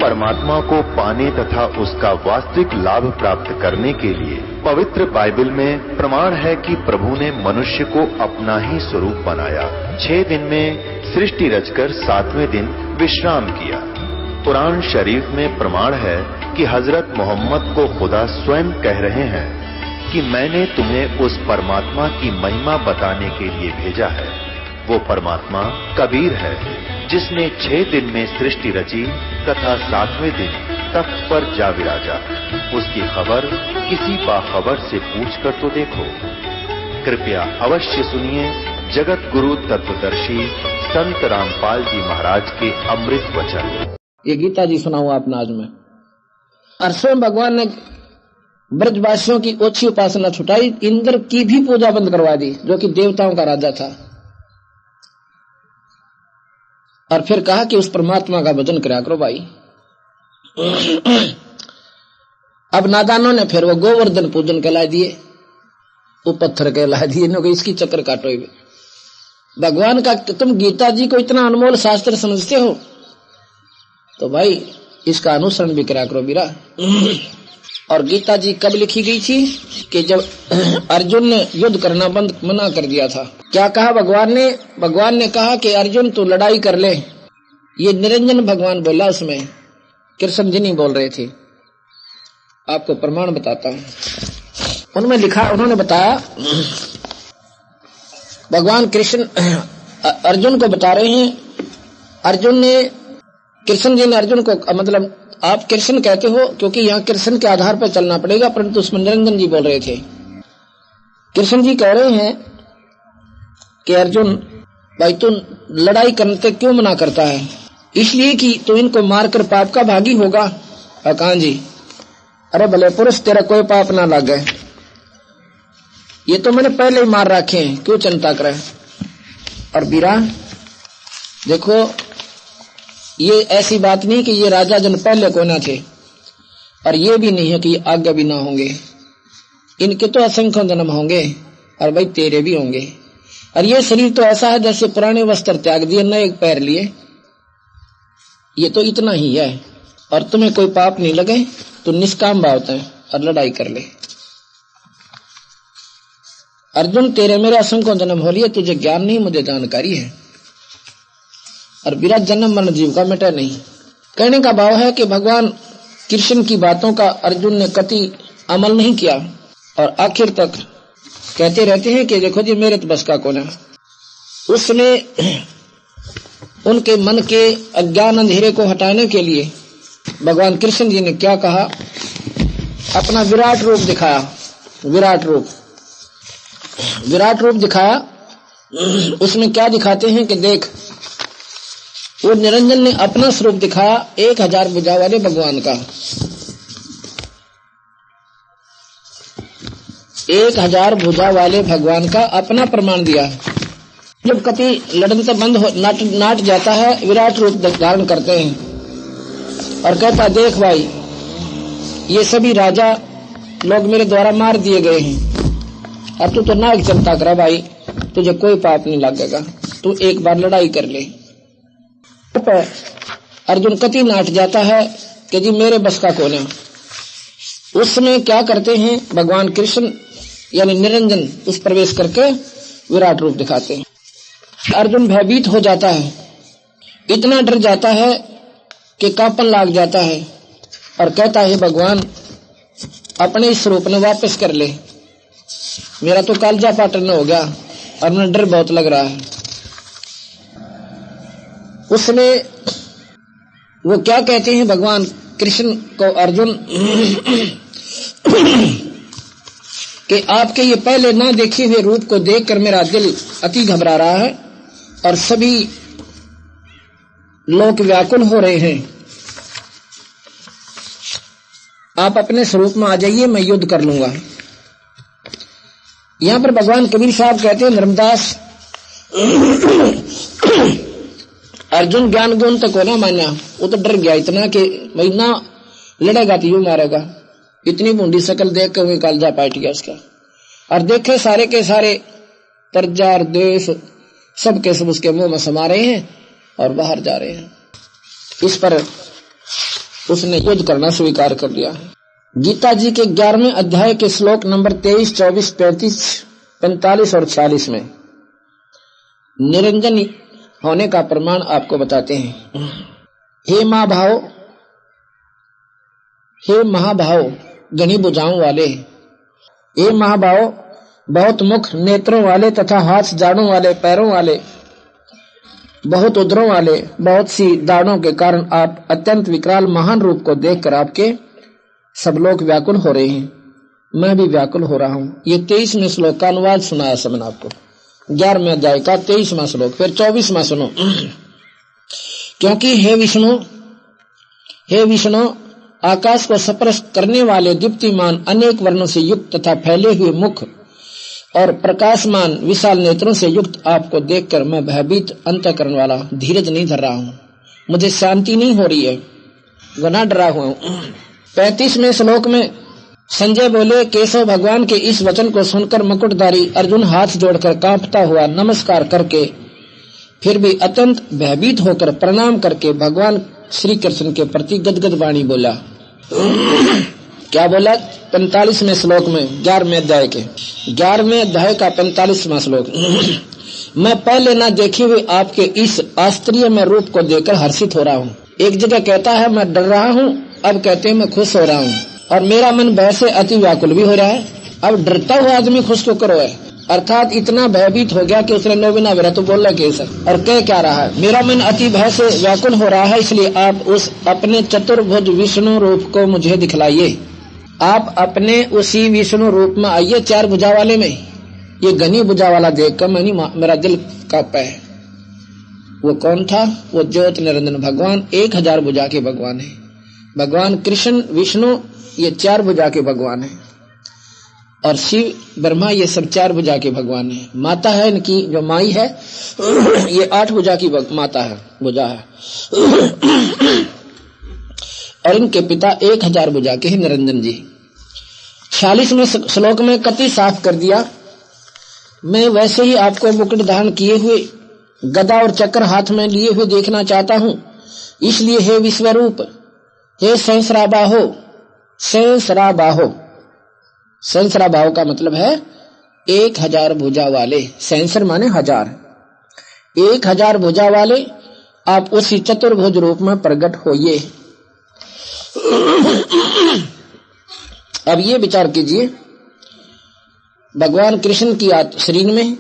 परमात्मा को पाने तथा उसका वास्तविक लाभ प्राप्त करने के लिए पवित्र बाइबल में प्रमाण है कि प्रभु ने मनुष्य को अपना ही स्वरूप बनाया। 6 दिन में सृष्टि रचकर 7वें दिन विश्राम किया। कुरान शरीफ में प्रमाण है कि हजरत मोहम्मद को खुदा स्वयं कह रहे हैं कि मैंने तुम्हें उस परमात्मा की महिमा बताने के लिए भेजा है। वो परमात्मा कबीर है जिसने 6 दिन में सृष्टि रची तथा 7वें दिन तख्त पर जा विराजा। उसकी खबर किसी बाखबर से पूछकर तो देखो। कृपया अवश्य सुनिए जगत गुरु तत्वदर्शी संत रामपाल जी महाराज के अमृत वचन। ये गीता जी सुनाऊं आपने आज में। और स्वयं भगवान ने ब्रजवासियों की ओछी उपासना छुटाई, इंद्र की भी पूजा बंद करवा दी जो कि देवताओं का राजा था, और फिर कहा कि उस परमात्मा का भजन करा करो भाई। अब नादानों ने फिर वो गोवर्धन पूजन कहला दिए, वो पत्थर कहला दिए, नो इसकी चक्कर काटो। भगवान का तुम गीता जी को इतना अनमोल शास्त्र समझते हो तो भाई इसका अनुसरण भी करा करो बीरा। और गीता जी कब लिखी गई थी कि जब अर्जुन ने युद्ध करना बंद मना कर दिया था। क्या कहा भगवान ने कहा कि अर्जुन तू लड़ाई कर ले। ये निरंजन भगवान बोला, उसमें कृष्ण जी नहीं बोल रहे थे। आपको प्रमाण बताता हूं, उनमें लिखा, उन्होंने बताया, भगवान कृष्ण अर्जुन को बता रहे हैं। अर्जुन ने, कृष्ण जी ने अर्जुन को, मतलब आप कृष्ण कहते हो क्योंकि यहाँ कृष्ण के आधार पर चलना पड़ेगा, परंतु उसमें निरंजन जी बोल रहे थे। कृष्ण जी कह रहे हैं कि अर्जुन भाई तू लड़ाई करने क्यों मना करता है? इसलिए कि तू इनको मारकर पाप का भागी होगा। कहां जी? अरे भले पुरुष तेरा कोई पाप ना लग गए, ये तो मैंने पहले ही मार रखे हैं, क्यों चिंता करे। और बीरा देखो, ये ऐसी बात नहीं कि ये राजा जन पहले को ना थे, और ये भी नहीं है कि आगे भी ना होंगे। इनके तो असंख्य जन्म होंगे, और भाई तेरे भी होंगे। और ये शरीर तो ऐसा है जैसे पुराने वस्त्र त्याग दिए, नए पैर लिए। ये तो इतना ही है, और तुम्हें कोई पाप नहीं लगे तो निष्काम भाव है और लड़ाई कर ले। अर्जुन तेरे मेरे असंख्य जन्म हो लिए, तुझे ज्ञान नहीं, मुझे जानकारी है। और बिना जन्म मरण जीव का मिटा नहीं। कहने का भाव है कि भगवान कृष्ण की बातों का अर्जुन ने कति अमल नहीं किया, और आखिर तक कहते रहते हैं कि देखो जी मेरे तो बस का कौन है। उसने उनके मन के अज्ञान अंधेरे को हटाने के लिए भगवान कृष्ण जी ने क्या कहा, अपना विराट रूप दिखाया। विराट रूप दिखाया। उसमें क्या दिखाते हैं कि देख, वो निरंजन ने अपना स्वरूप दिखाया 1000 भुजा वाले भगवान का। 1000 भुजा वाले भगवान का अपना प्रमाण दिया। जब कति लड़न से बंद हो नाट जाता है, विराट रूप धारण करते हैं और कहता देख भाई ये सभी राजा लोग मेरे द्वारा मार दिए गए हैं, अब तू तो नायक चिंता करा भाई, तुझे कोई पाप नहीं लगेगा, तू एक बार लड़ाई कर ले। अर्जुन कति नाट जाता है कि जी मेरे बस का कौन है। उसमें क्या करते हैं भगवान कृष्ण यानी निरंजन उस प्रवेश करके विराट रूप दिखाते हैं। अर्जुन भयभीत हो जाता है, इतना डर जाता है कि कांपन लाग जाता है और कहता है भगवान अपने इस रूप में वापस कर ले, मेरा तो कालजा पाटन हो गया और मुझे डर बहुत लग रहा है। उसने वो क्या कहते हैं भगवान कृष्ण को अर्जुन कि आपके ये पहले ना देखे हुए रूप को देखकर मेरा दिल अति घबरा रहा है और सभी लोग व्याकुल हो रहे हैं, आप अपने स्वरूप में आ जाइए, मैं युद्ध कर लूंगा। यहां पर भगवान कबीर साहब कहते हैं धर्मदास अर्जुन ज्ञान गुण तक हो ना माना, वो तो डर गया इतना कि भाई ना लड़ेगा तो यूं मारेगा। इतनी बूंदी शकल देख के वही कालजा पाट गया उसका। और देखे सारे के सारे प्रजा और देश सब के सब उसके मुंह में समा रहे हैं और बाहर जा रहे हैं। इस पर उसने युद्ध करना स्वीकार कर लिया। गीता जी के 11वें अध्याय के श्लोक नंबर 23, 24, 35, 45 और 46 में निरंजन होने का प्रमाण आपको बताते हैं। हे महाभाव घनी भुजाओं वाले, हे महाभाव बहुत मुख नेत्रों वाले तथा हाथ जाड़ों वाले, पैरों वाले, बहुत उदरों वाले, बहुत सी दाढ़ों के कारण आप अत्यंत विकराल महान रूप को देखकर आपके सब लोग व्याकुल हो रहे हैं, मैं भी व्याकुल हो रहा हूं। ये 23वें श्लोक का अनुवाद सुनाया सबने आपको, 11वें अध्याय का 23वां श्लोक। फिर 24वां सुनो। क्योंकि हे विष्णु आकाश को स्पर्श करने वाले दीप्तिमान अनेक वर्णों से युक्त तथा फैले हुए मुख और प्रकाशमान विशाल नेत्रों से युक्त आपको देखकर मैं भयभीत अंतःकरण वाला धीरज नहीं धर रहा हूँ, मुझे शांति नहीं हो रही है, घना डरा हुआ हूँ। 35वें श्लोक में संजय बोले, केशव भगवान के इस वचन को सुनकर मुकुटधारी अर्जुन हाथ जोड़कर कांपता हुआ नमस्कार करके फिर भी अत्यंत भयभीत होकर प्रणाम करके भगवान श्री कृष्ण के प्रति गदगद वाणी बोला। क्या बोला? 45वें श्लोक में 11वें अध्याय के 11वें अध्याय का 45वां श्लोक। मैं पहले न देखे हुए आपके इस आश्चर्यमय रूप को देखकर हर्षित हो रहा हूँ। एक जगह कहता है मैं डर रहा हूँ, अब कहते हैं मैं खुश हो रहा हूँ, और मेरा मन भय से अति व्याकुल भी हो रहा है। अब डरता हुआ आदमी खुश तो करो है, अर्थात इतना भयभीत हो गया कि उसने नो बिना विरह तो बोल रहा सर, और क्या रहा है, मेरा मन अति भय से व्याकुल हो रहा है, इसलिए आप उस अपने चतुर्भुज विष्णु रूप को मुझे दिखलाइए। आप अपने उसी विष्णु रूप में आइए, 4 भुजा वाले में। ये घनी भुजा वाला देखकर मेरा दिल कांपा है। वो कौन था? वो ज्योत निरंजन भगवान 1000 भुजा के भगवान है। भगवान कृष्ण विष्णु ये 4 भुजा के भगवान है, और शिव ब्रह्मा ये सब 4 भुजा के भगवान है। माता है इनकी जो माई है ये 8 भुजा की माता है, भुजा है, और इनके पिता 1000 भुजा के हैं निरंजन जी। 46वें श्लोक में कति साफ कर दिया, मैं वैसे ही आपको मुकुट धारण किए हुए गदा और चक्र हाथ में लिए हुए देखना चाहता हूं, इसलिए हे विश्वरूप, हे सहस्राबाहो, सहस्राबाहो, सहस्राबाहो का मतलब है 1000 भुजा वाले, सहस्र माने 1000, 1000 भुजा वाले आप उसी चतुर्भुज रूप में प्रकट होइए। अब ये विचार कीजिए, भगवान कृष्ण की शरीर में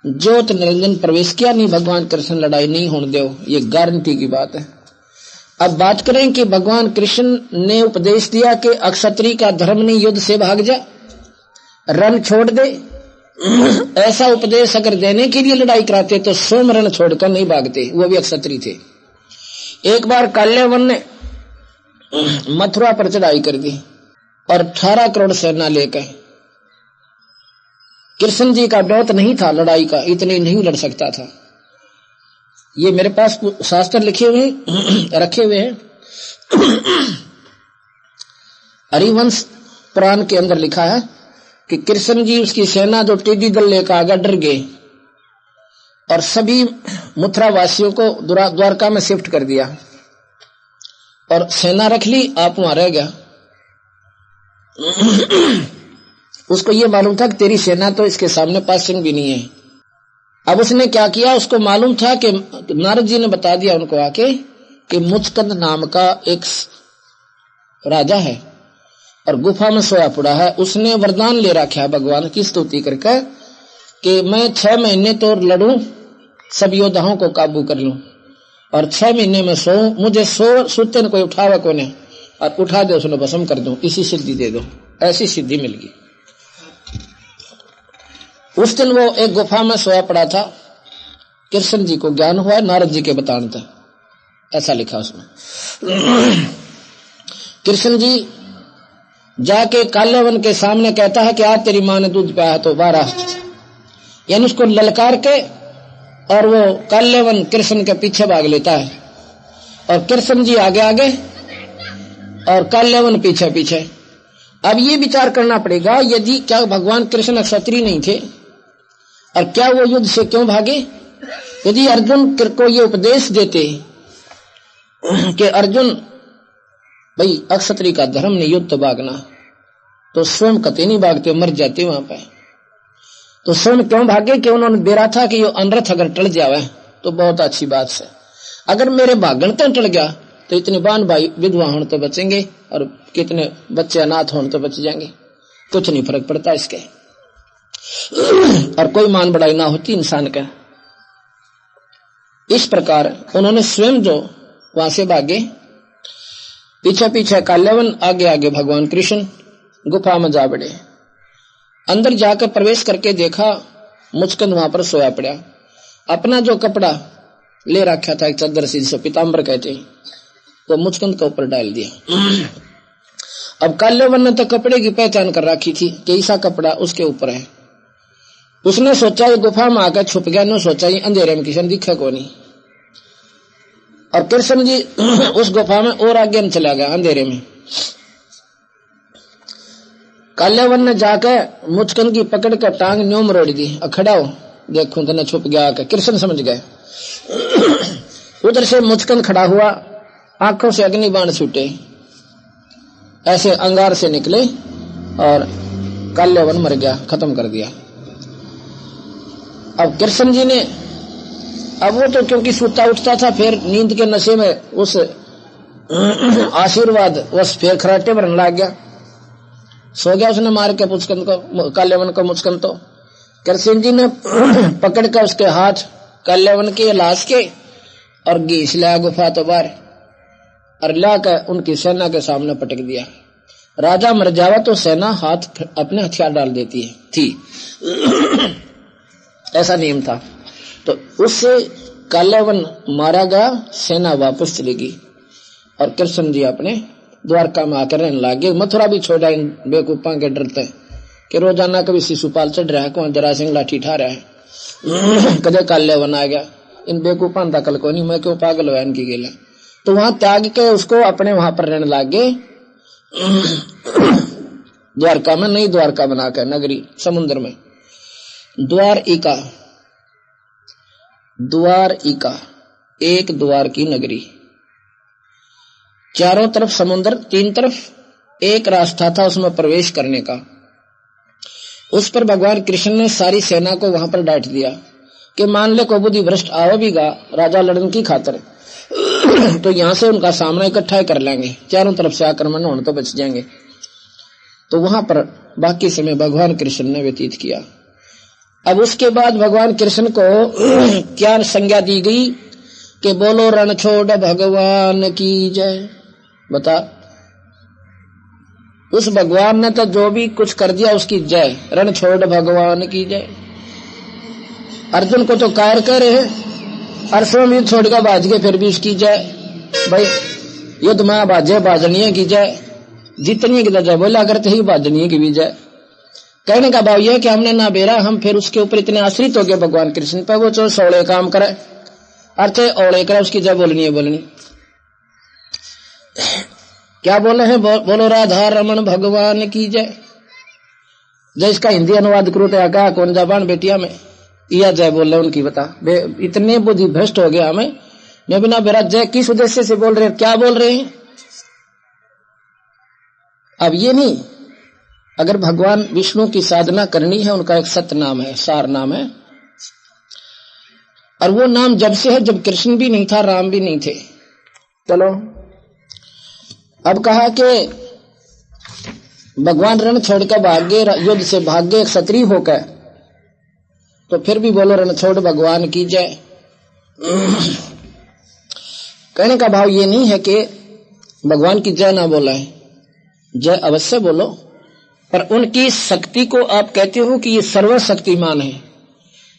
ज्योत निरंजन प्रवेश किया नहीं, भगवान कृष्ण लड़ाई नहीं होने दो, ये गारंटी की बात है। अब बात करें कि भगवान कृष्ण ने उपदेश दिया कि अक्षत्री का धर्म नहीं, युद्ध से भाग जा, रण छोड़ दे। ऐसा उपदेश अगर देने के लिए लड़ाई कराते तो स्वयं रण छोड़कर नहीं भागते, वो भी अक्षत्री थे। एक बार काल्यवन ने मथुरा पर चढ़ाई कर दी और 18 करोड़ सेना लेकर, कृष्ण जी का डोत नहीं था लड़ाई का, इतनी नहीं लड़ सकता था। ये मेरे पास शास्त्र लिखे हुए रखे हुए हैं। हरिवंश पुराण के अंदर लिखा है कि कृष्ण जी उसकी सेना जो टिड्डी दल लेकर आगे डर गए और सभी मथुरा वासियों को द्वारका में शिफ्ट कर दिया और सेना रख ली, आप वहां रह गया। उसको ये मालूम था कि तेरी सेना तो इसके सामने पासिंग भी नहीं है। अब उसने क्या किया, उसको मालूम था कि नारद जी ने बता दिया उनको आके कि मुचकंद नाम का एक राजा है और गुफा में सोया पड़ा है। उसने वरदान ले रखा है भगवान की स्तुति करके कि मैं 6 महीने तो लड़ूं, सब योद्धाओं को काबू कर लूं और 6 महीने में सोऊं, मुझे सोते न कोई उठावा कोने और उठा दे उसने भस्म कर दूं, इसी सिद्धि दे दो। ऐसी सिद्धि मिल गई। उस दिन वो एक गुफा में सोया पड़ा था, कृष्ण जी को ज्ञान हुआ, नारद जी के बताने था, ऐसा लिखा उसमें। कृष्ण जी जाके काल्यवन के सामने कहता है कि आज तेरी माँ ने दूध पिया है तो 12, यानी उसको ललकार के, और वो काल्यवन कृष्ण के पीछे भाग लेता है और कृष्ण जी आगे आगे और काल्यवन पीछे पीछे। अब ये विचार करना पड़ेगा, यदि क्या भगवान कृष्ण क्षत्रिय नहीं थे और क्या वो युद्ध से क्यों भागे? यदि अर्जुन को ये उपदेश देते कि अर्जुन भाई अक्षत्री का धर्म नहीं युद्ध भागना, तो स्वयं कते नहीं भागते, मर जाते वहां पे। तो स्वयं क्यों भागे कि उन्होंने बेरा था कि ये अनर्थ अगर टल जावे तो बहुत अच्छी बात से, अगर मेरे भागण तक टल गया तो इतने बान भाई विधवा होने तो बचेंगे और कितने बच्चे अनाथ होने तो बच जाएंगे, कुछ नहीं फर्क पड़ता इसके, और कोई मान बढ़ाई ना होती इंसान का। इस प्रकार उन्होंने स्वयं जो वहां से भागे, पीछे पीछे काल्यावन, आगे आगे भगवान कृष्ण गुफा में जा बढ़े। अंदर जाकर प्रवेश करके देखा मुचकंद वहां पर सोया पड़ा, अपना जो कपड़ा ले रखा था एक चादर सी जिसे पीताम्बर कहते हैं, तो मुचकंद के ऊपर डाल दिया। अब काल्यावन ने तो कपड़े की पहचान कर रखी थी कि ऐसा कपड़ा उसके ऊपर है। उसने सोचा ये गुफा में आकर छुप गया, ने सोचा ये अंधेरे में किसी दिखे को नहीं, और कृष्ण जी उस गुफा में और आगे में चला गया अंधेरे में। काल्यावन ने जाकर मुचकंद की पकड़ कर टांग न्यों मरोड़ दी, खड़ा हो देखूं तो न छुप गया आकर, कृष्ण समझ गए। उधर से मुचकंद खड़ा हुआ, आंखों से अग्नि बाण छूटे, ऐसे अंगार से निकले और काल्यावन मर गया, खत्म कर दिया। अब कृष्ण जी ने, अब वो तो क्योंकि सूता उठता था, फिर नींद के नशे में उस आशीर्वाद बस फिर खराटे भरने लग गया, सो गया उसने मार के मुचकंद को, काल्यावन को मुचकंद। तो कृष्ण जी ने पकड़ कर उसके हाथ काल्यावन के लाश के और घींच लाया गुफा तो बाहर, और लाकर उनकी सेना के सामने पटक दिया। राजा मर जावा तो सेना हाथ अपने हथियार डाल देती है थी, ऐसा नियम था। तो उससे काल्यावन मारा गया, सेना वापस चली गई, और कृष्ण जी अपने द्वारका में आकर रहने लगे। मथुरा भी छोड़ा इन बेकूफा के डरते कि रोजाना कभी शिशुपाल चढ़ रहा है, कौन जरासिंह लाठी ठा रहा है, कदे काल्यावन आ गया, इन बेकूफा का कल को नहीं, मैं क्यों पागल हुआ इनकी गेला। तो वहां त्याग के उसको अपने वहां पर रहने लगे, द्वारका में नई द्वारका बनाकर नगरी समुद्र में। द्वारिका, द्वारिका एक द्वार की नगरी, चारों तरफ समुद्र, तीन तरफ एक रास्ता था उसमें प्रवेश करने का। उस पर भगवान कृष्ण ने सारी सेना को वहां पर डांट दिया कि मान ले को बुद्धि भ्रष्ट आवेगा राजा लड़न की खातर तो यहां से उनका सामना इकट्ठा कर लेंगे, चारों तरफ से आक्रमण होने तो बच जाएंगे। तो वहां पर बाकी समय भगवान कृष्ण ने व्यतीत किया। अब उसके बाद भगवान कृष्ण को क्या संज्ञा दी गई कि बोलो रण छोड़ भगवान की जय। बता, उस भगवान ने तो जो भी कुछ कर दिया उसकी जय, रण छोड़ भगवान की जय। अर्जुन को तो कायर कह रहे हैं, अर्जुन भी छोड़ कर बाज गए, फिर भी उसकी जय। भाई युद्ध में बाजे बाजनीय की जय, जितनी की जय बोला करते ही बाजनीय की भी जय। कहने का भाव यह है कि हमने ना बेरा, हम फिर उसके ऊपर इतने आश्रित हो गए भगवान कृष्ण पर, वो जो सोले काम करे अर्थ ओले करे, उसकी जय बोलनी है बोलनी। क्या बोले हैं, बोलो राधा रमन भगवान की जय। जय इसका हिंदी अनुवाद करो तो क्या कौन जबान बेटिया में यह जय बोल रहे उनकी, बता इतने बुद्धि भ्रष्ट हो गया हमें, मैं बिना बेरा जय किस उद्देश्य से बोल रहे हैं, क्या बोल रहे हैं। अब ये नहीं, अगर भगवान विष्णु की साधना करनी है, उनका एक सत्य नाम है, सार नाम है, और वो नाम जब से है जब कृष्ण भी नहीं था, राम भी नहीं थे। चलो अब कहा कि भगवान रण छोड़कर भागे, युद्ध से भागे क्षत्रिय होकर, तो फिर भी बोलो रण छोड़ भगवान की जय। कहने का भाव ये नहीं है कि भगवान की जय ना बोला है, जय अवश्य बोलो, पर उनकी शक्ति को आप कहते हो कि ये सर्वशक्तिमान है।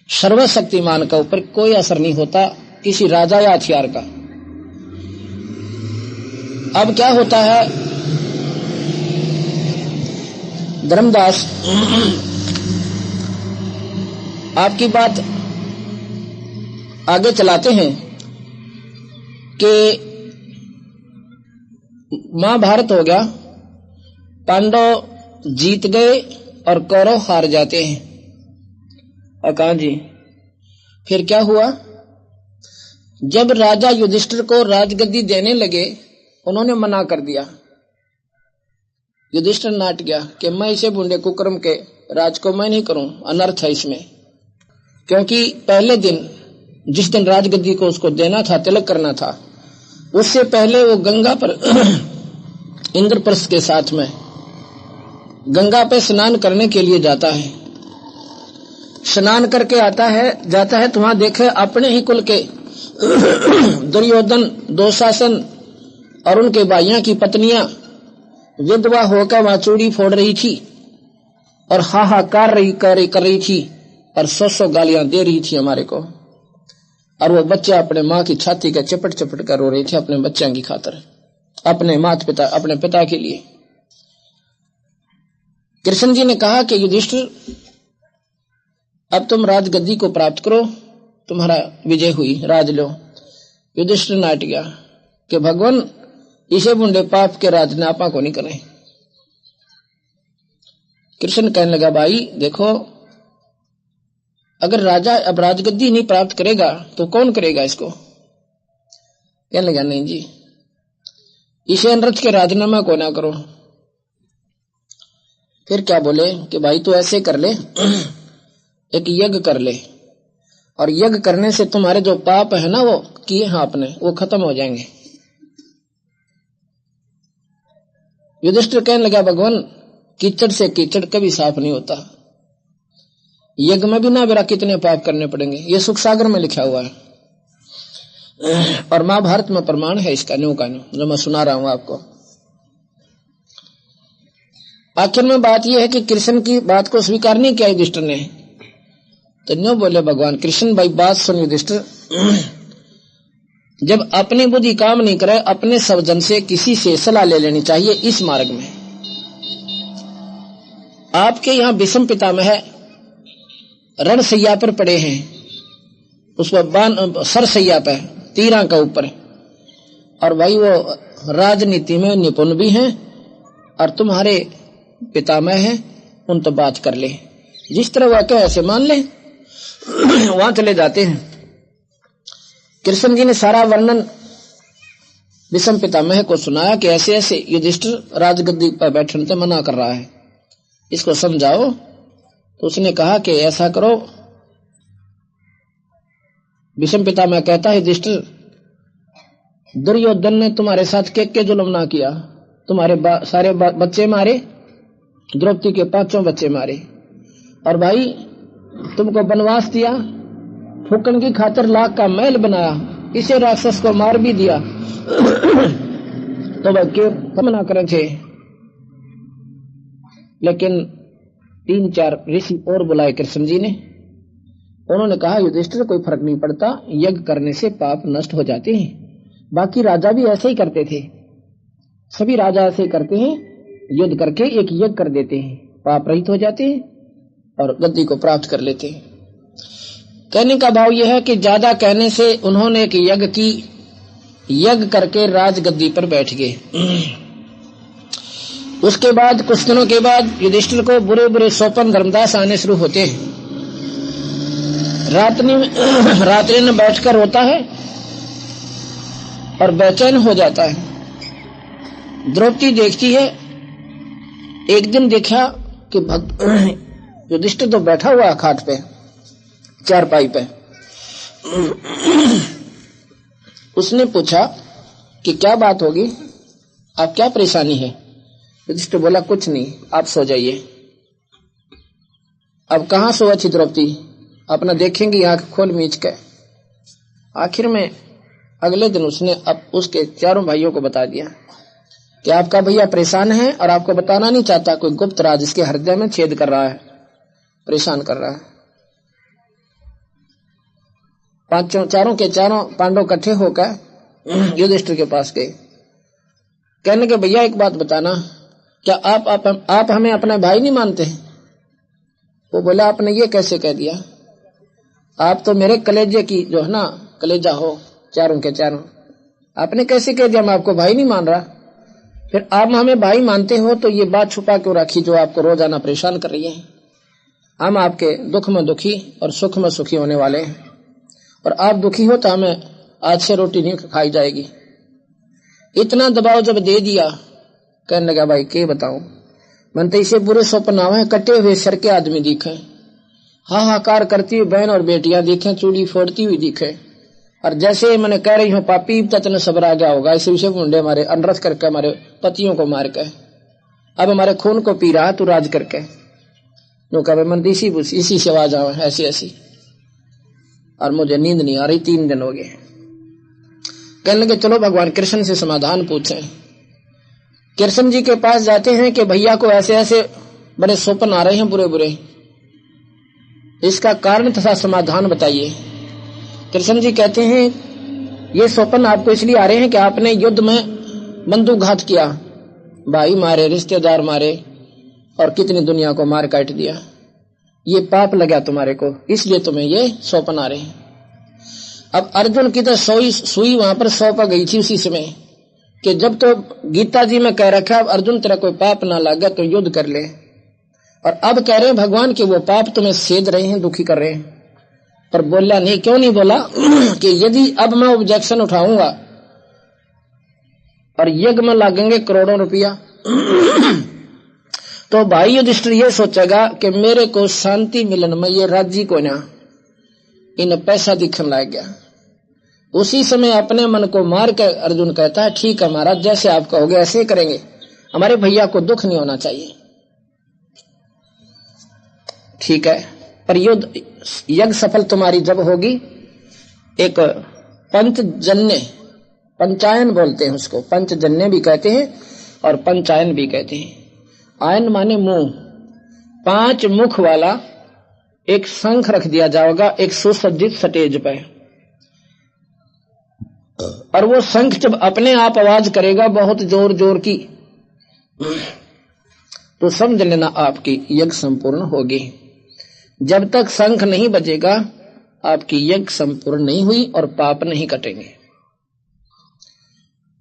सर्वशक्तिमान का ऊपर कोई असर नहीं होता किसी राजा या हथियार का। अब क्या होता है, धर्मदास आपकी बात आगे चलाते हैं कि महाभारत हो गया, पांडव जीत गए और कौरव हार जाते हैं। कहा जी फिर क्या हुआ, जब राजा युधिष्ठिर को राजगद्दी देने लगे उन्होंने मना कर दिया। युधिष्ठिर नाट गया कि मैं इसे बूढ़े कुकर्म के राज को मैं नहीं करूं, अनर्थ है इसमें। क्योंकि पहले दिन जिस दिन राजगद्दी को उसको देना था, तिलक करना था, उससे पहले वो गंगा पर इंद्रप्रस्थ के साथ में गंगा पे स्नान करने के लिए जाता है। स्नान करके जाता है तो वहां देखे अपने ही कुल के दुर्योधन, दुशासन और उनके भाइयों की पत्नियां विधवा होकर वहां चूड़ी फोड़ रही थी और हाहाकार कर रही थी और 100 गालियां दे रही थी हमारे को। और वो बच्चे अपने माँ की छाती का चपट चपट कर रो रहे थे अपने बच्चों की खातर, अपने माता पिता, अपने पिता के लिए। कृष्ण जी ने कहा कि युधिष्ठिर, अब तुम राजगद्दी को प्राप्त करो, तुम्हारा विजय हुई, राज लो। युधिष्ठिर नाट गया कि भगवान इसे बूढ़े पाप के राज ने आपा को नहीं करें। कृष्ण कहने लगा, भाई देखो, अगर राजा अब राजगद्दी नहीं प्राप्त करेगा तो कौन करेगा इसको? कहने लगा, नहीं जी, इसे अनर्थ के राजनामा को ना करो। फिर क्या बोले कि भाई तू ऐसे कर ले, एक यज्ञ कर ले, और यज्ञ करने से तुम्हारे जो पाप है ना वो किए हैं आपने, वो खत्म हो जाएंगे। युधिष्ठिर कहने लगा, भगवान कीचड़ से कीचड़ कभी साफ नहीं होता, यज्ञ में भी ना मेरा कितने पाप करने पड़ेंगे, ये सुख सागर में लिखा हुआ है और महाभारत में प्रमाण है इसका, न्यू का न्यू जो मैं सुना रहा हूं आपको। आखिर में बात यह है कि कृष्ण की बात को स्वीकार नहीं किया युधिष्ठिर ने, तो न्यू बोले भगवान कृष्ण, भाई बात सुन युधिष्ठिर, जब अपनी बुद्धि काम नहीं करे, अपने सब जन से किसी से सलाह ले लेनी चाहिए इस मार्ग में। आपके यहाँ विषम पितामह रणसैया पर पड़े हैं, उस पर सरसैया पे तीरा का ऊपर, और भाई वो राजनीति में निपुण भी हैं और तुम्हारे पितामह हैं, उन तो बात कर ले, जिस तरह वह कहे ऐसे मान ले। वहां चले जाते हैं। कृष्ण जी ने सारा वर्णन विषम पितामह को सुनाया कि ऐसे ऐसे युधिष्ठिर राजगद्दी पर बैठने से मना कर रहा है, इसको समझाओ। तो उसने कहा कि ऐसा करो, विषम पितामह कहता है युधिष्ठिर, दुर्योधन ने तुम्हारे साथ के जुल्म ना किया, तुम्हारे सारे बच्चे मारे, द्रौपदी के 5 बच्चे मारे, और भाई तुमको वनवास दिया, फूकन की खातिर लाख का महल बनाया, इसे राक्षस को मार भी दिया तो भाई क्यों मना करे थे। लेकिन 3-4 ऋषि और बुलाए कृष्ण जी ने, उन्होंने कहा युधिष्ठिर कोई फर्क नहीं पड़ता, यज्ञ करने से पाप नष्ट हो जाते हैं। बाकी राजा भी ऐसे ही करते थे, सभी राजा ऐसे ही करते हैं, युद्ध करके एक यज्ञ कर देते हैं, पाप रहित हो जाते हैं और गद्दी को प्राप्त कर लेते हैं। कहने का भाव यह है कि ज्यादा कहने से उन्होंने एक यज्ञ करके राजगद्दी पर बैठ गए। उसके बाद कुछ दिनों के बाद युधिष्ठिर को बुरे बुरे स्वप्न धर्मदास आने शुरू होते हैं। रात्रि में बैठकर रोता है और बेचैन हो जाता है। द्रौपदी देखती है, एक दिन देखा कि युधिष्ठिर तो बैठा हुआ खाट पे, चारपाई पे। उसने पूछा कि क्या बात होगी, आप क्या परेशानी है? युधिष्ठिर बोला कुछ नहीं, आप सो जाइए। अब कहाँ सोआ थी द्रौपदी, अपना देखेंगी आंख खोल मीच के। आखिर में अगले दिन उसने अब उसके 4 भाइयों को बता दिया कि आपका भैया परेशान है और आपको बताना नहीं चाहता, कोई गुप्त राज इसके हृदय में छेद कर रहा है, परेशान कर रहा है। 4 के 4 पांडव इकट्ठे होकर युधिष्ठिर के पास गए। कहने के भैया एक बात बताना, क्या आप हमें अपना भाई नहीं मानते हैं? वो बोला आपने ये कैसे कह दिया, आप तो मेरे कलेजे की जो है ना कलेजा हो, 4 के 4, आपने कैसे कह दिया मैं आपको भाई नहीं मान रहा? फिर आप हमें भाई मानते हो तो ये बात छुपा क्यों रखी जो आपको रोजाना परेशान कर रही है? हम आपके दुख में दुखी और सुख में सुखी होने वाले हैं, और आप दुखी हो तो हमें आज से रोटी नहीं खाई जाएगी। इतना दबाव जब दे दिया, कहने लगा भाई के बताऊं, मन तो इसे बुरे स्वप्न आवे, कटे हुए सर के आदमी दिखे, हाहाकार करती हुई बहन और बेटियां दिखे, चूड़ी फोड़ती हुई दिखे, और जैसे मैंने कह रही हूँ पापी तत्न सबर आ गया होगा, इसी विषय मुंडे हमारे अनरस करके हमारे पतियों को मार के अब हमारे खून को पी रहा तू राज करके, जो कहे मन इसी से आवाज आवे ऐसी ऐसी, और मुझे नींद नहीं आ रही, 3 दिन हो गए। कहने लगे चलो भगवान कृष्ण से समाधान पूछें। कृष्ण जी के पास जाते हैं कि भैया को ऐसे ऐसे बड़े स्वप्न आ रहे हैं बुरे बुरे, इसका कारण तथा समाधान बताइए। कृष्ण जी कहते हैं ये स्वप्न आपको इसलिए आ रहे हैं कि आपने युद्ध में बंदूकघात किया, भाई मारे, रिश्तेदार मारे, और कितनी दुनिया को मार काट दिया, ये पाप लगा तुम्हारे को, इसलिए तुम्हें ये स्वप्न आ रहे हैं। अब अर्जुन की तो सुई वहां पर 100 पर गई थी उसी समय, कि जब तो गीता जी में कह रखा अब अर्जुन तेरा कोई पाप ना लगे तो युद्ध कर ले, और अब कह रहे हैं भगवान कि वो पाप तुम्हें सेध रहे हैं, दुखी कर रहे हैं। पर बोला नहीं, क्यों नहीं बोला कि यदि अब मैं ऑब्जेक्शन उठाऊंगा और यज्ञ में लागेंगे करोड़ों रुपया तो भाई युधिष्ठिर ये सोचेगा कि मेरे को शांति मिलन में ये राज्य को ना इन पैसा दिखने लग गया। उसी समय अपने मन को मार कर अर्जुन कहता है ठीक है महाराज, जैसे आप कहोगे ऐसे ही करेंगे, हमारे भैया को दुख नहीं होना चाहिए। ठीक है, पर युद्ध यज्ञ सफल तुम्हारी जब होगी, एक पंचजन्य, पंचायन बोलते हैं उसको, पंचजन्य भी कहते हैं और पंचायन भी कहते हैं। आयन माने मुंह, 5 मुख वाला एक शंख रख दिया जाएगा एक सुसज्जित स्टेज पे, और वो शंख जब अपने आप आवाज करेगा बहुत जोर जोर की, तो समझ लेना आपकी यज्ञ संपूर्ण होगी। जब तक शंख नहीं बजेगा आपकी यज्ञ संपूर्ण नहीं हुई और पाप नहीं कटेंगे।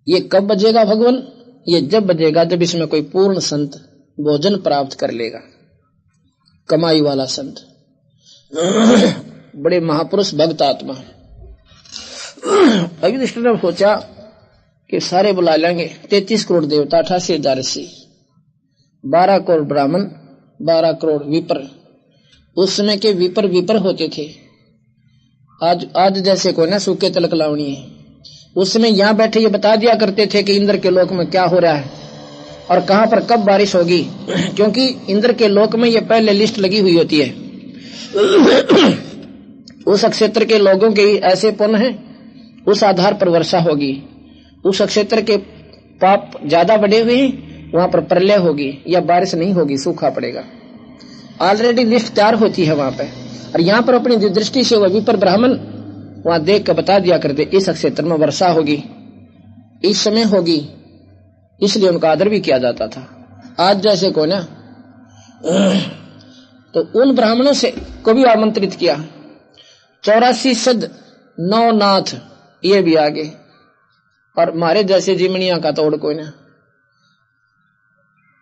ये कब बजेगा भगवान? ये जब बजेगा जब इसमें कोई पूर्ण संत भोजन प्राप्त कर लेगा, कमाई वाला संत, बड़े महापुरुष भक्त आत्मा। अभी युधिष्ठिर ने सोचा कि सारे बुला लेंगे, 33 करोड़ देवता, 88,000 ऋषि, 12 करोड़ ब्राह्मण, 12 करोड़ विपर। उस समय के विपर होते थे, आज जैसे कोई ना सूखे तलक लावनी है। उस समय यहाँ बैठे ये बता दिया करते थे कि इंद्र के लोक में क्या हो रहा है और कहां पर कब बारिश होगी, क्योंकि इंद्र के लोक में ये पहले लिस्ट लगी हुई होती है। उस क्षेत्र के लोगों के ऐसे पुण्य हैं, उस आधार पर वर्षा होगी। उस क्षेत्र के पाप ज्यादा बढ़े हुए हैं, वहां पर प्रलय होगी या बारिश नहीं होगी, सूखा पड़ेगा। ऑलरेडी लिस्ट तैयार होती है वहां पे, और यहाँ पर अपनी दृष्टि से वह विपर ब्राह्मण वहां देख कर बता दिया करते इस क्षेत्र में वर्षा होगी, इस समय होगी, इसलिए उनका आदर भी किया जाता था। आज जैसे को ना, तो उन ब्राह्मणों से को भी आमंत्रित किया। 84 सद 9 नाथ ये भी आगे, और मारे जैसे जिमनिया का तोड़ कोई ना।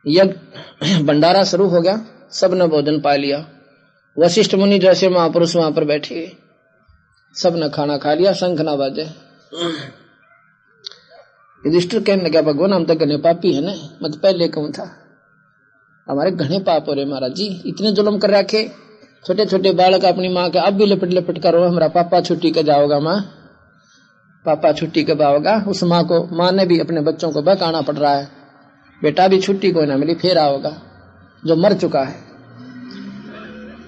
यज्ञ भंडारा शुरू हो गया, सबने भोजन पा लिया। वशिष्ठ मुनि जैसे महापुरुष वहां पर बैठे, सबने खाना खा लिया, शंख ना बाजे। युधिष्ठिर कहने लगा भगवान हम तो घने पापी है ना, मैं तो पहले कहूं था, हमारे घने पाप हो रहे महाराज जी, इतने जुल्म कर रखे। छोटे छोटे बालक अपनी माँ के अब भी लपट लपट करो, हमारा पापा छुट्टी के जाओगा, माँ पापा छुट्टी कब आओगा। उस माँ को, माँ ने भी अपने बच्चों को बहकाना पड़ रहा है, बेटा भी छुट्टी कोई ना मिली फिर आओगा, जो मर चुका है।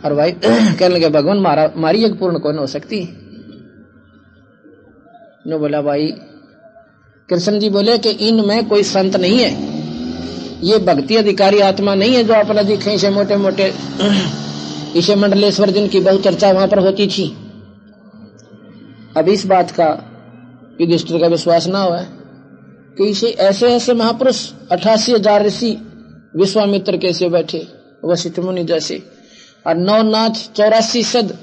और भाई कहने लगे भगवान मारी एक पूर्ण कौन हो सकती। नो बोला भाई, कृष्ण जी बोले कि इनमें कोई संत नहीं है, ये भक्ति अधिकारी आत्मा नहीं है जो अपना दिखे इसे मोटे मोटे। इसे मंडलेश्वर जिनकी बहुत चर्चा वहां पर होती थी, अब इस बात का युधिष्ठिर का विश्वास ना हुआ कि इसे ऐसे ऐसे महापुरुष 88,000 ऋषि विश्वामित्र कैसे बैठे, वशिष्ठ मुनि जैसे, और 9 नाथ 84 सद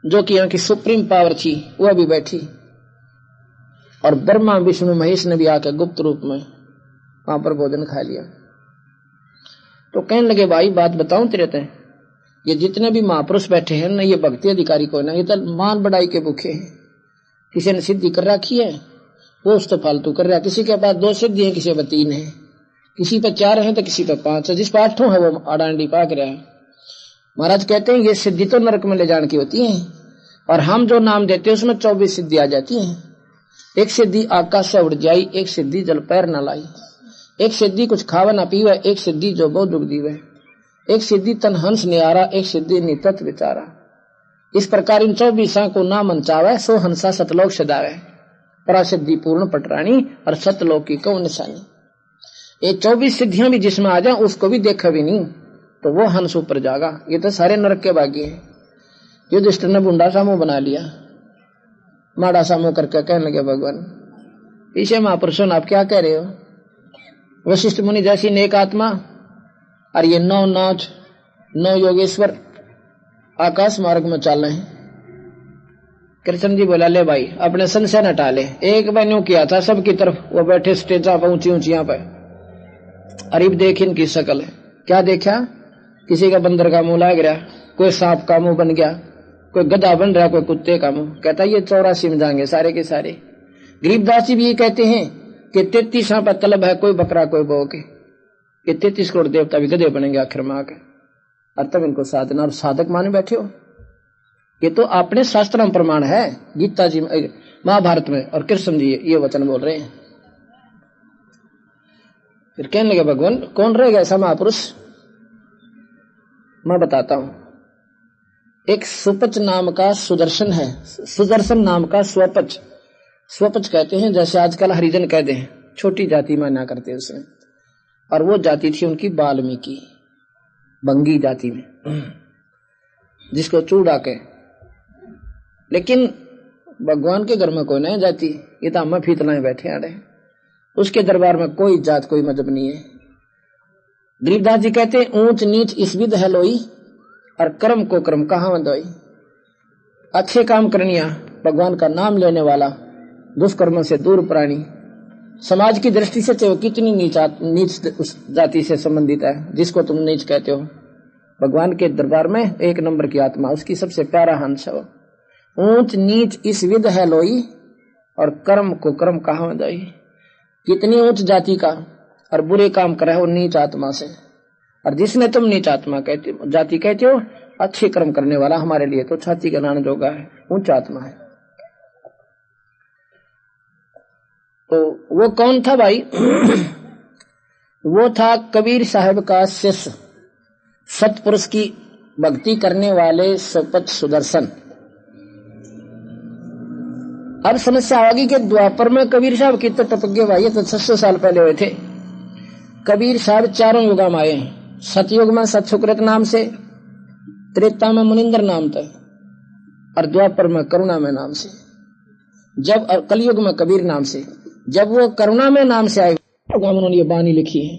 जो कि यहाँ की सुप्रीम पावर थी वह भी बैठी, और ब्रह्मा विष्णु महेश ने भी आकर गुप्त रूप में वहां पर भोजन खा लिया। तो कहने लगे भाई बात बताऊं तेरे ते, ये जितने भी महापुरुष बैठे हैं ना, ये भक्ति अधिकारी को ना, ये तो मान बढ़ाई के भूखे हैं, किसी ने सिद्धि कर रखी है, वो उस तो फालतू कर रहा है। किसी के पास 2 सिद्धि है, किसी पे 3 है, किसी पे 4 है तो किसी पे 5 है, जिस पे 8 है वो आडांडी पाक रहा है। महाराज कहते हैं ये सिद्धि तो नरक में ले जाने की होती है, और हम जो नाम देते हैं उसमें 24 सिद्धि आ जाती है। एक सिद्धि आकाश से उड़ जाई, एक सिद्धि जल पैर न लाई, एक सिद्धि कुछ खावा ना पीवे, एक सिद्धि जो बहुत दुख दीवे, एक सिद्धि तन हंस निहारा, एक सिद्धि नितत विचारा। इस प्रकार इन 24 को ना मनचावे, सो हंसा सतलोक सदावे, परासिद्धि पूर्ण पटरानी और सतलोक की कौ निशानी। ये 24 सिद्धियां भी जिसमें आ जाए उसको भी देखा भी नहीं तो वो हंस ऊपर जागा। ये तो सारे नरक के बागी हैं। युधिष्ठिर ने बुंडा सा मुंह बना लिया, माड़ा सा मुंह करके कहने लगे भगवान पीछे महापुरुषों आप क्या कह रहे हो? वशिष्ठ मुनि जैसी नेक आत्मा और ये 9 नाथ 9 योगेश्वर आकाश मार्ग में चल रहे हैं। कृष्ण जी बोला ले भाई अपने संशय हटा ले। एक बार यूं किया था सबकी तरफ, वो बैठे स्टेजा पर ऊंची ऊंचियां पे, अरीब देख इनकी शकल है। क्या देखा? किसी का बंदर का मुंह लाग रहा, कोई सांप का मुंह बन गया, कोई गधा बन रहा, कोई कुत्ते का मुंह। कहता ये 84 में जाएंगे सारे के सारे। गरीबदास जी भी ये कहते हैं कि 33 पर तलब है, कोई बकरा कोई बो के, ये 33 करोड़ देवता भी गधे बनेंगे आखिर में आकर, और तब इनको साधना और साधक माने बैठे हो। ये तो अपने शास्त्र में प्रमाण है, गीता जी में, महाभारत में, और कृष्ण जी ये वचन बोल रहे हैं। फिर कहने लगे भगवान कौन रहेगा ऐसा महापुरुष? मैं बताता हूं। एक सुपच नाम का सुदर्शन है, सुदर्शन नाम का स्वपच, स्वपच कहते हैं जैसे आजकल हरिजन कहते हैं, छोटी जाति माना करते उसमें। और वो जाति थी उनकी वाल्मीकि बंगी जाति में, जिसको चूड़ा के। लेकिन भगवान के घर में कोई नहीं जाति, ये तो हम फीतलाएं बैठे आड़े, उसके दरबार में कोई जात कोई मजहब नहीं है। गरीबदास जी कहते हैं ऊंच नीच इस विध है लोई, और कर्म को कर्म कहां दोई। अच्छे काम करनिया, भगवान का नाम लेने वाला, दुष्कर्म से दूर प्राणी। समाज की दृष्टि से तो कितनी नीच उस जाति से संबंधित है जिसको तुम नीच कहते हो। भगवान के दरबार में 1 नंबर की आत्मा, उसकी सबसे प्यारा हंस है। ऊंच नीच इस विध है लोई, और कर्म को कर्म कहां दोई। कितनी ऊंच जाति का और बुरे काम करे हो नीच आत्मा से, और जिसने तुम नीच आत्मा कहते हो, जाति कहते हो, अच्छे कर्म करने वाला हमारे लिए तो छाती का नान जोगा है, ऊंच आत्मा है। तो वो कौन था भाई? वो था कबीर साहब का शिष्य, सतपुरुष की भक्ति करने वाले सपत सुदर्शन। अब समस्या होगी कि द्वापर में कबीर साहब की तो टपक गए भाई, तो 600 साल पहले हुए थे। कबीर साहब 4 युग में आए। सतयुग में सतसुकृत नाम से, त्रेता में मुनिंदर नाम था, और द्वापर में करुणा में नाम से, जब कलयुग में कबीर नाम से। जब वो करुणा में नाम से आए उन्होंने ये बानी लिखी है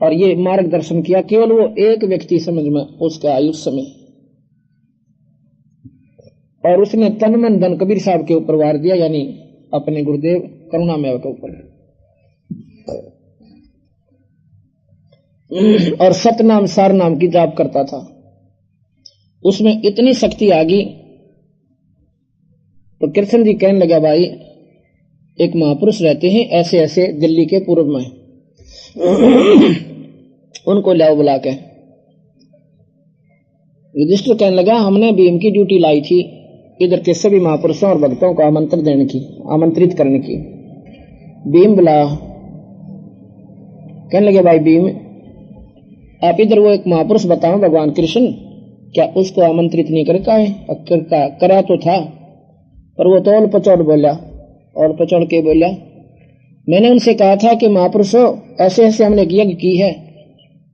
और ये मार्गदर्शन किया। केवल वो एक व्यक्ति समझ में उसका आयुष्य में, और उसने तन मन धन कबीर साहब के ऊपर वार दिया, यानी अपने गुरुदेव करुणामय के ऊपर। और सतनाम सार नाम की जाप करता था। उसमें इतनी शक्ति आ गई तो कृष्ण जी कहने लगा भाई एक महापुरुष रहते हैं ऐसे ऐसे दिल्ली के पूर्व में, उनको लाओ बुला के। युधिष्ठिर कहने लगा हमने भीम की ड्यूटी लाई थी इधर के सभी महापुरुषों और भक्तों को आमंत्रण देने की, आमंत्रित करने की। भीम बुला, कहने लगे भाई भीम आप इधर वो एक महापुरुष बताओ भगवान कृष्ण, क्या उसको आमंत्रित नहीं करता है? करा तो था, पर वो तो और पचौड़ बोला, और पचौड़ के बोला मैंने उनसे कहा था कि महापुरुषों ऐसे ऐसे हमने यज्ञ की है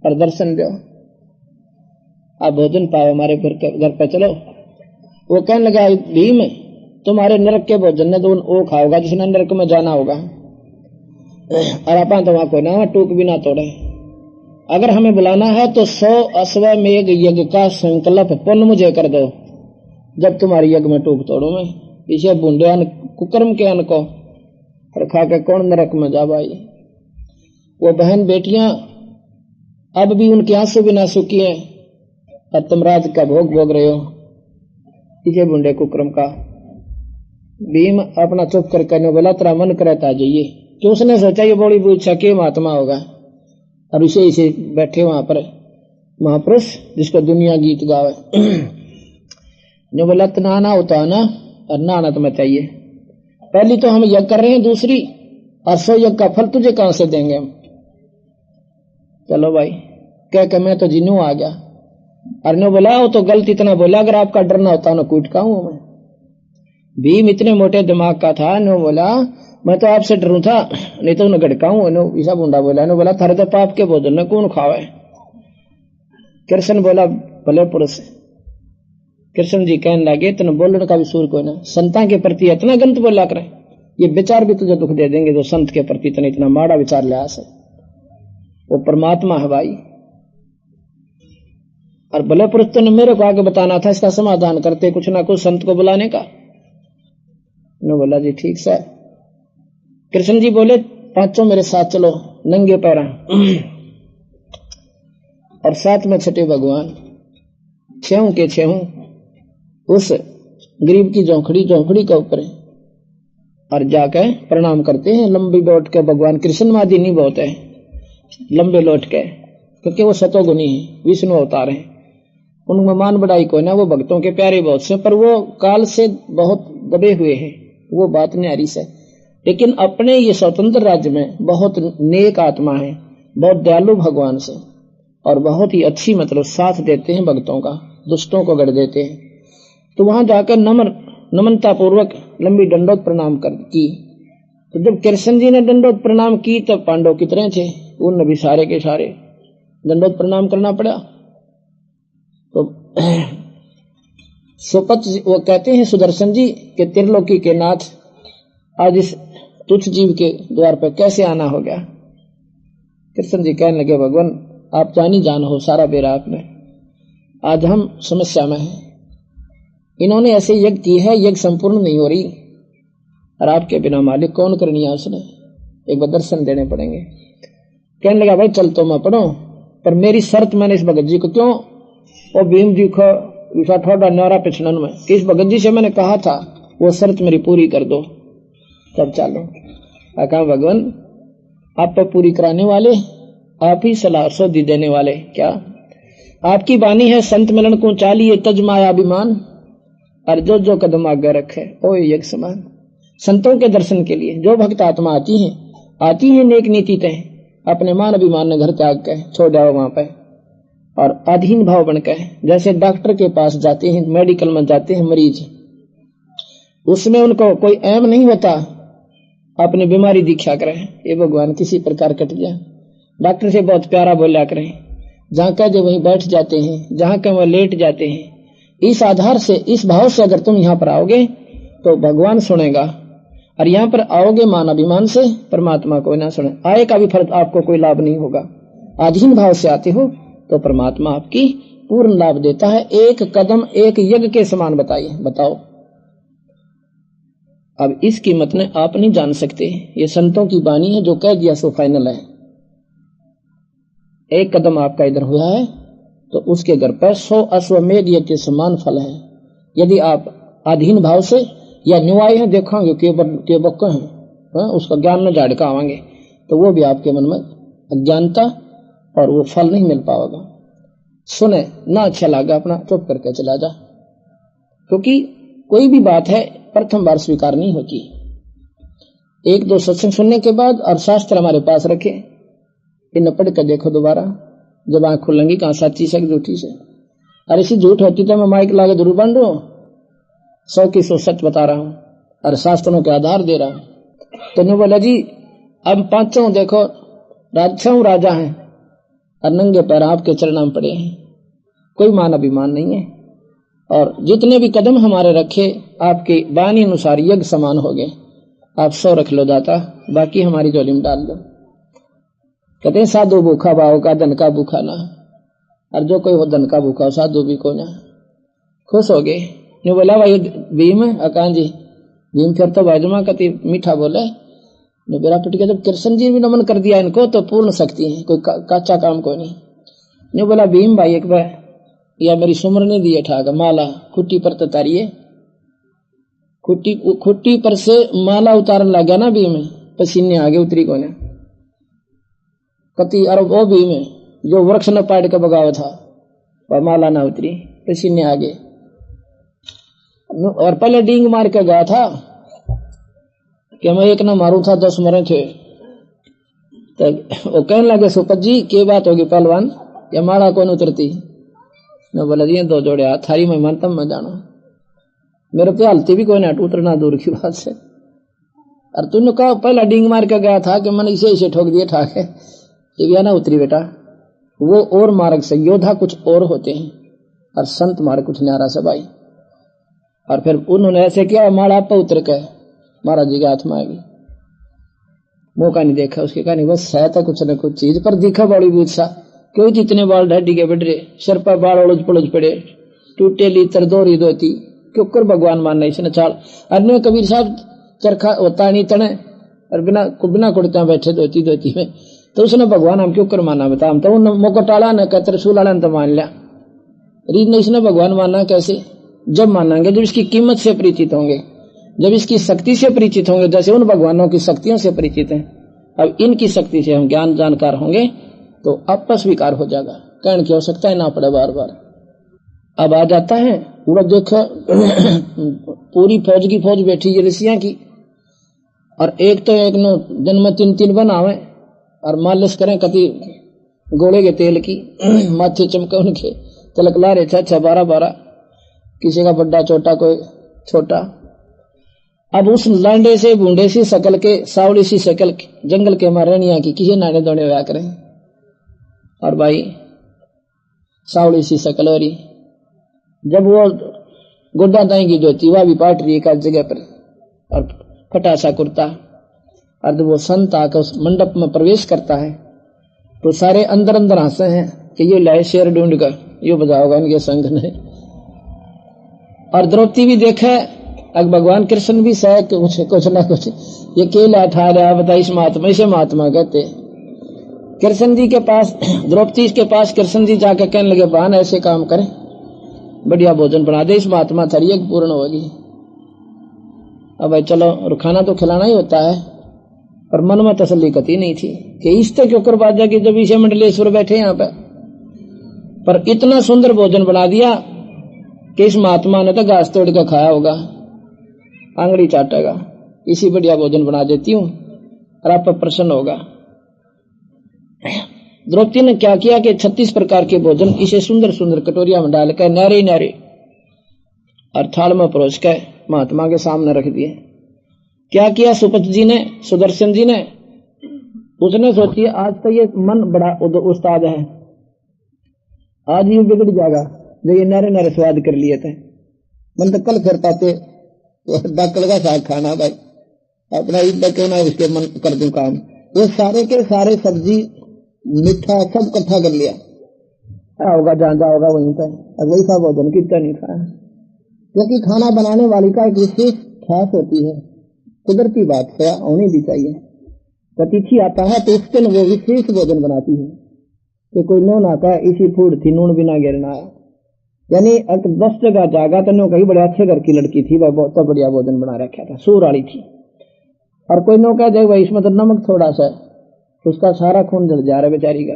और दर्शन दो, आप भोजन पाओ हमारे घर पे चलो। वो कहने लगा भीम तुम्हारे नरक के भोजन ने तो वो खाओगा जिसने नरक में जाना होगा, और अपन तो वहां कोई ना टूक भी ना तोड़े। अगर हमें बुलाना है तो 100 अश्वमेघ यज्ञ का संकल्प पुण्य मुझे कर दो, जब तुम्हारी यज्ञ में टूक तोड़ू मैं। पीछे बूंदे कुकर्म के अन्न को और खा के कौन नरक में जा भाई। वो बहन बेटियां अब भी उनके आंसू भी ना सूखी हैं और तुम राज का भोग भोग रहे हो, पीछे बूंदे कुकर्म का। भीम अपना चुप करके ने बोला तेरा मन करता जाइए, कि उसने सोचा ये बड़ी पूछा के महात्मा होगा, और इसे इसे बैठे वहां पर महापुरुष जिसको दुनिया गीत गावे। जो बोला नहाना होता है ना, और नहाना तुम्हें चाहिए, पहली तो हम यज्ञ कर रहे हैं, दूसरी और 100 यज्ञ का फल तुझे कहां से देंगे हम। चलो भाई कह के मैं तो जिन्नू आ गया। और ने बोला वो तो गलत इतना बोला, अगर आपका डरना होता ना कूट का हूं मैं। भीम इतने मोटे दिमाग का था, ने बोला मैं तो आपसे डरू था, नहीं तो उन्हें गड़का हूं। ईसा बुंडा बोला, ने बोला थारे तो पाप के भोजन में कौन खावे। कृष्ण बोला भले पुरुष। कृष्ण जी कहने लगे तेने बोलने का भी सूर कोई ना, संतां के प्रति इतना गंत बोला करे, ये विचार भी तुझे दुख दे देंगे जो संत के प्रति तेने इतना माड़ा विचार लिया से। वो परमात्मा है भाई, और भले पुरुष तुमने मेरे को आगे बताना था, इसका समाधान करते कुछ ना कुछ संत को बुलाने का। ने बोला जी ठीक सर। कृष्ण जी बोले पांचों मेरे साथ चलो नंगे पैरा, और साथ में छठे भगवान, छेहू के छेहू उस गरीब की झोंखड़ी के ऊपर और जाकर प्रणाम करते हैं लंबी लौट के। भगवान कृष्ण मादी नहीं बहुत है लंबे लौट के, क्योंकि वो सतोगुनी है, विष्णु अवतार है, उनमें मान बढ़ाई कोई ना, वो भक्तों के प्यारे बहुत से, पर वो काल से बहुत दबे हुए हैं, वो बात न्यारी से। लेकिन अपने ये स्वतंत्र राज्य में बहुत नेक आत्मा है, बहुत दयालु भगवान से, और बहुत ही अच्छी मतलब साथ देते हैं भक्तों का, दुष्टों को गढ़ देते हैं। तो वहां जाकर नम्रता पूर्वक लंबी दंडोत प्रणाम की। तो जब कृष्ण जी ने दंडोत प्रणाम की तब पांडव कितने थे, उन भी सारे के सारे दंडोत प्रणाम करना पड़ा। तो सुपत वो कहते हैं सुदर्शन जी के त्रिलोकी के नाथ, आज इस तुच्छ जीव के द्वार पर कैसे आना हो गया। कृष्ण जी कहने लगे भगवान आप जानी जान हो, सारा बेरा आपने, आज हम समस्या में हैं। इन्होंने ऐसे यज्ञ की है, यज्ञ संपूर्ण नहीं हो रही, और आपके बिना मालिक कौन करनी है उसने, एक बार दर्शन देने पड़ेंगे। कहने लगा भाई चल तो मैं पढ़ो, पर मेरी शर्त मैंने इस भगत जी को, क्यों वो भीम जी को विषा ठोड़ा न्यारा पिछड़न में, कि इस भगत जी से मैंने कहा था वो शर्त मेरी पूरी कर दो तब चालो। कहा भगवान आप पर पूरी कराने वाले, आप ही सलाह सौदी देने वाले, क्या आपकी बानी है संत मिलन को चालिए तज माया अभिमान, और जो जो कदम आगे रखे ओ यज्ञ समान। संतों के दर्शन के लिए जो भक्त आत्मा आती है नेक नीति तय, अपने मान अभिमान ने घर त्याग के छोड़ जाओ वहां पे, और अधीन भाव बनकर, जैसे डॉक्टर के पास जाते हैं, मेडिकल में जाते हैं मरीज, उसमें उनको कोई एम नहीं होता अपनी बीमारी दिखा करें, ये भगवान किसी प्रकार कट गया, डॉक्टर से बहुत प्यारा बोला करें, जहां का जो वहीं बैठ जाते हैं, जहां का वह लेट जाते हैं। इस आधार से, इस भाव से अगर तुम यहाँ पर आओगे तो भगवान सुनेगा, और यहाँ पर आओगे मान अभिमान से, परमात्मा कोई ना सुने, आए का भी फर्क आपको कोई लाभ नहीं होगा। अधीन भाव से आते हो तो परमात्मा आपकी पूर्ण लाभ देता है। एक कदम एक यज्ञ के समान बताओ। अब इस कीमत ने आप नहीं जान सकते, ये संतों की बानी है, जो कह दिया सो फाइनल है। एक कदम आपका इधर हुआ है तो उसके घर पर 100 अश्वमेध यज्ञ के समान फल है। यदि आप अधीन भाव से या न्याय है देखेंगे के बक्का है, उसका ज्ञान न झाड़का आवांगे, तो वो भी आपके मन में अज्ञानता और वो फल नहीं मिल पाएगा। सुने ना अच्छा लगा अपना चुप करके चला जा, क्योंकि कोई भी बात है प्रथम बार स्वीकार नहीं होती। एक दो सत्संग सुनने के बाद और शास्त्र हमारे पास रखे, इन्हें पढ़ कर देखो दोबारा, जब आंख खुलेंगी कहां सच्ची से झूठी से। और इसी झूठ होती तो मैं माइक लाके जरूर बन रहा हूं, 100 की 100 सच बता रहा हूं और शास्त्रों के आधार दे रहा हूं। तो ने बोला जी अब पांचों देखो राजा हैं और नंगे पैर आपके चरणों में पड़े हैं, कोई मान अभिमान नहीं है, और जितने भी कदम हमारे रखे आपके बानी अनुसार यज्ञ समान हो गए। आप 100 रख लो दाता, बाकी हमारी झोली में डाल दो। कहते हैं साधु भूखा भाव का धन का भूखा ना, और जो कोई हो धन का भूखा साधु भी को ना। खुश हो गए। ने बोला भाई भीम अकान जी, भीम फिर तो भाजमा कति मीठा बोले, ने बेरा पिट के जब कृष्ण जी भी नमन कर दिया इनको तो पूर्ण शक्ति है, कोई काचा काम कोई नहीं। ने बोला भीम भाई एक बार या मेरी सुमर ने दिए ठाक माला खुट्टी पर तारिये, खुट्टी पर से माला उतारने लग गया ना भी में, पसीने आगे उतरी कोने कति अरब वो भी में जो वृक्ष न पाट के बगाव था वह माला ना उतरी, पसीने आगे। और पहले डींग मार के गया था कि मैं एक ना मारू था 10 मरे थे। तो वो कहने लगे सुपत जी क्या बात होगी पहलवान, या माला कौन उतरती? मैं बोला जी 2 जोड़े हाथ थारी में मानता मैं जाना, मेरे पे हलती भी कोई ना उतरना दूर की बात से। और तूने कहा पहला डींग मार के गया था कि मैंने इसे ठोक दिए ठाके, ये ना उतरी बेटा। वो और मार्ग से योद्धा कुछ और होते हैं और संत मार्ग कुछ न्यारा से भाई। और फिर उन्होंने ऐसे किया, माला पर उतर के महाराज जी के हाथ में आएगी, मौका नहीं देखा उसके, कहा नहीं बस है तो कुछ न कुछ चीज पर दिखा बड़ी बूझा क्यों जितने बाल ढड्डी के बढ़ रहे, सिर पर बाल उलझ पलझ पड़े, टूटे ली तरदोरी धोती क्यों कर भगवान मानना इसने चाल। अन्य कबीर साहब चरखा होता नहीं तने और बिना कुड़ते बैठे धोती में, तो उसने भगवान हम क्यों कर माना बता। हम तो मौका टाला न कह त्रिशूल वाला तो मान लिया, रीत ने इसने भगवान मानना कैसे? जब मानेंगे जब इसकी कीमत से परिचित होंगे, जब इसकी शक्ति से परिचित होंगे, जैसे उन भगवानों की शक्तियों से परिचित हैं। अब इनकी शक्ति से हम ज्ञान जानकार होंगे तो आपस विकार हो जाएगा, कहने की आवश्यकता ही ना पड़े बार बार। अब आ जाता है पूरा देखो पूरी फौज की फौज बैठी है ऋषियां की, और एक तो एक नो जन्म 3 बनावे और मालिश करें कति घोड़े के तेल की माथे चमके उनके तिलक ला रहे थे 12 किसी का बड्डा छोटा कोई छोटा। अब उस लांडे से बूंदे सी शकल के सावली सी शकल जंगल के मारनिया की किसी नाने दौड़े हुआ करें, और भाई सावली सी शकल हो रही, जब वो गोड्डा दाई की धोती वह भी पाट रही है एक जगह पर और फटा सा कुर्ता, और जब वो संत आकर उस मंडप में प्रवेश करता है तो सारे अंदर अंदर हंसे हैं कि ये लाए शेर ढूंढ कर ये बजाओगा इनके संग ने। और द्रौपदी भी देखे, अब भगवान कृष्ण भी सह कुछ ना कुछ ये केला ठा रहा बता, इस महात्मा इसे महात्मा कहते। कृष्ण जी के पास द्रौपदी के पास कृष्ण जी जाकर कहने लगे बहन ऐसे काम करें, बढ़िया भोजन बना दे, इस महात्मा थरी एक पूर्ण होगी। अब भाई चलो, और खाना तो खिलाना ही होता है, पर मन में तसल्ली कती नहीं थी कि इस तक क्यों कर बाजा की जब इसे मंडलेश्वर बैठे यहाँ पे। पर इतना सुंदर भोजन बना दिया कि इस महात्मा ने तो घास तोड़ कर खाया होगा, आंगड़ी चाटेगा, इसी बढ़िया भोजन बना देती हूँ और आप पर प्रसन्न होगा। द्रौपदी ने क्या किया कि 36 प्रकार के भोजन इसे सुंदर सुंदर कटोरिया में डालकर नारे नारे और थाल में परोस कर महात्मा के सामने रख दिए। क्या किया सुपत जी ने, सुदर्शन जी ने, उसने सोची आज तो ये मन बड़ा उस्ताद है, आज ये बिगड़ जाएगा जो ये नारे नारे स्वाद कर लिए थे। मन तो कल फिर पाते डक्कल का साग खाना भाई अपना ईद क्यों ना उसके मन कर दूं काम। वो सारे के सारे सब्जी मीठा सब इकट्ठा कर लिया, होगा जहां जाओगा वहीं पर, अब वही सा भोजन कितना नहीं खाया। क्योंकि खाना बनाने वाली का एक विशेष ख्यास होती है, कुदरती बात है, होनी भी चाहिए। अतिथि आता है तो उसके वो विशेष भोजन बनाती है कि कोई नून आता है इसी फूड थी, नून बिना गिरना आया, यानी 10 जगह जागा तो नो कहीं बड़े अच्छे घर की लड़की थी, वह बहुत बढ़िया भोजन बना रखा था, सूर वाली थी। और कोई नो कह दे भाई इसमें तो नमक थोड़ा सा, उसका सारा खून जल जा रहा है बेचारी का।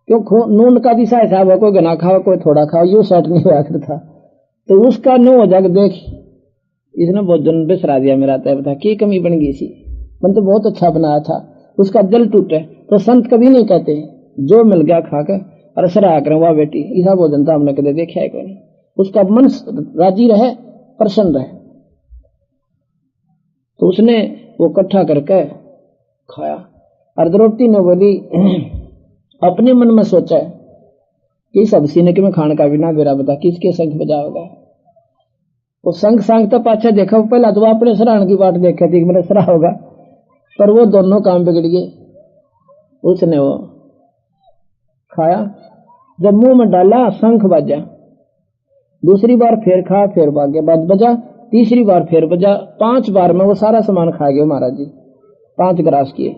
क्यों नून का दिशा हिसाब है, कोई घना खाओ कोई थोड़ा खाओ, यू सेट नहीं हुआ करता। तो उसका नो हो जाकर देख इसने भोजन बिसरा दिया मेरा, तय बता की कमी बन गई थी, मन तो बहुत अच्छा बनाया था, उसका दिल टूटे। तो संत कभी नहीं कहते जो मिल गया खाकर और सराह करें वाह बेटी ऐसा भोजन तो हमने कदे देखा है कोई नहीं, उसका मन राजी रहे प्रसन्न रहे। तो उसने वो इकट्ठा करके खाया। और द्रौपदी ने बोली अपने मन में सोचा कि सब सीने के में खाने का बिना बेरा बता किसके संग बजाओगा। वो संग संग तो पाछे देखा, पहला तो अपने सराहन की बात देखा थी कि मेरा सराह होगा, पर वो दोनों काम बिगड़ गए। उसने वो खाया, जब मुंह में डाला शंख बजा, दूसरी बार फिर खा, फिर भाग्य बाद बजा, तीसरी बार फिर बजा, 5 बार में वो सारा सामान खा गए महाराज जी, 5 ग्रास किए।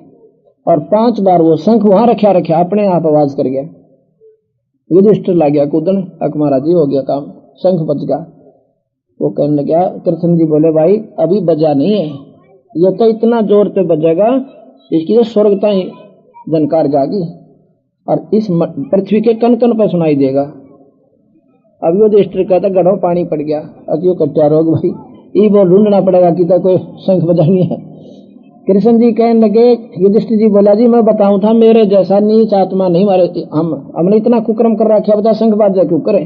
और 5 बार वो शंख वहां रखा अपने आप आवाज कर गया। युधिष्ठिर ला गया कूदन, अक महाराज जी हो गया काम, शंख बज गया। वो कहने लगा, कृष्ण जी बोले भाई अभी बजा नहीं है, ये तो इतना जोर पे बजेगा इसकी तो स्वर्ग तक जनकार जागी और इस पृथ्वी के कन कन पर सुनाई देगा। अब यो दृष्टि कहता गढ़ो पानी पड़ गया, अब यो कट्या रोग भाई ये वो ढूंढना पड़ेगा कि तो कोई शंख बजानी है। कृष्ण जी कहने लगे, युधिष्ठिर जी बोला जी मैं बताऊं था मेरे जैसा नीच आत्मा नहीं मारे, हमने इतना कुकर्म कर रखा, बता शंख बाजा क्यों करे,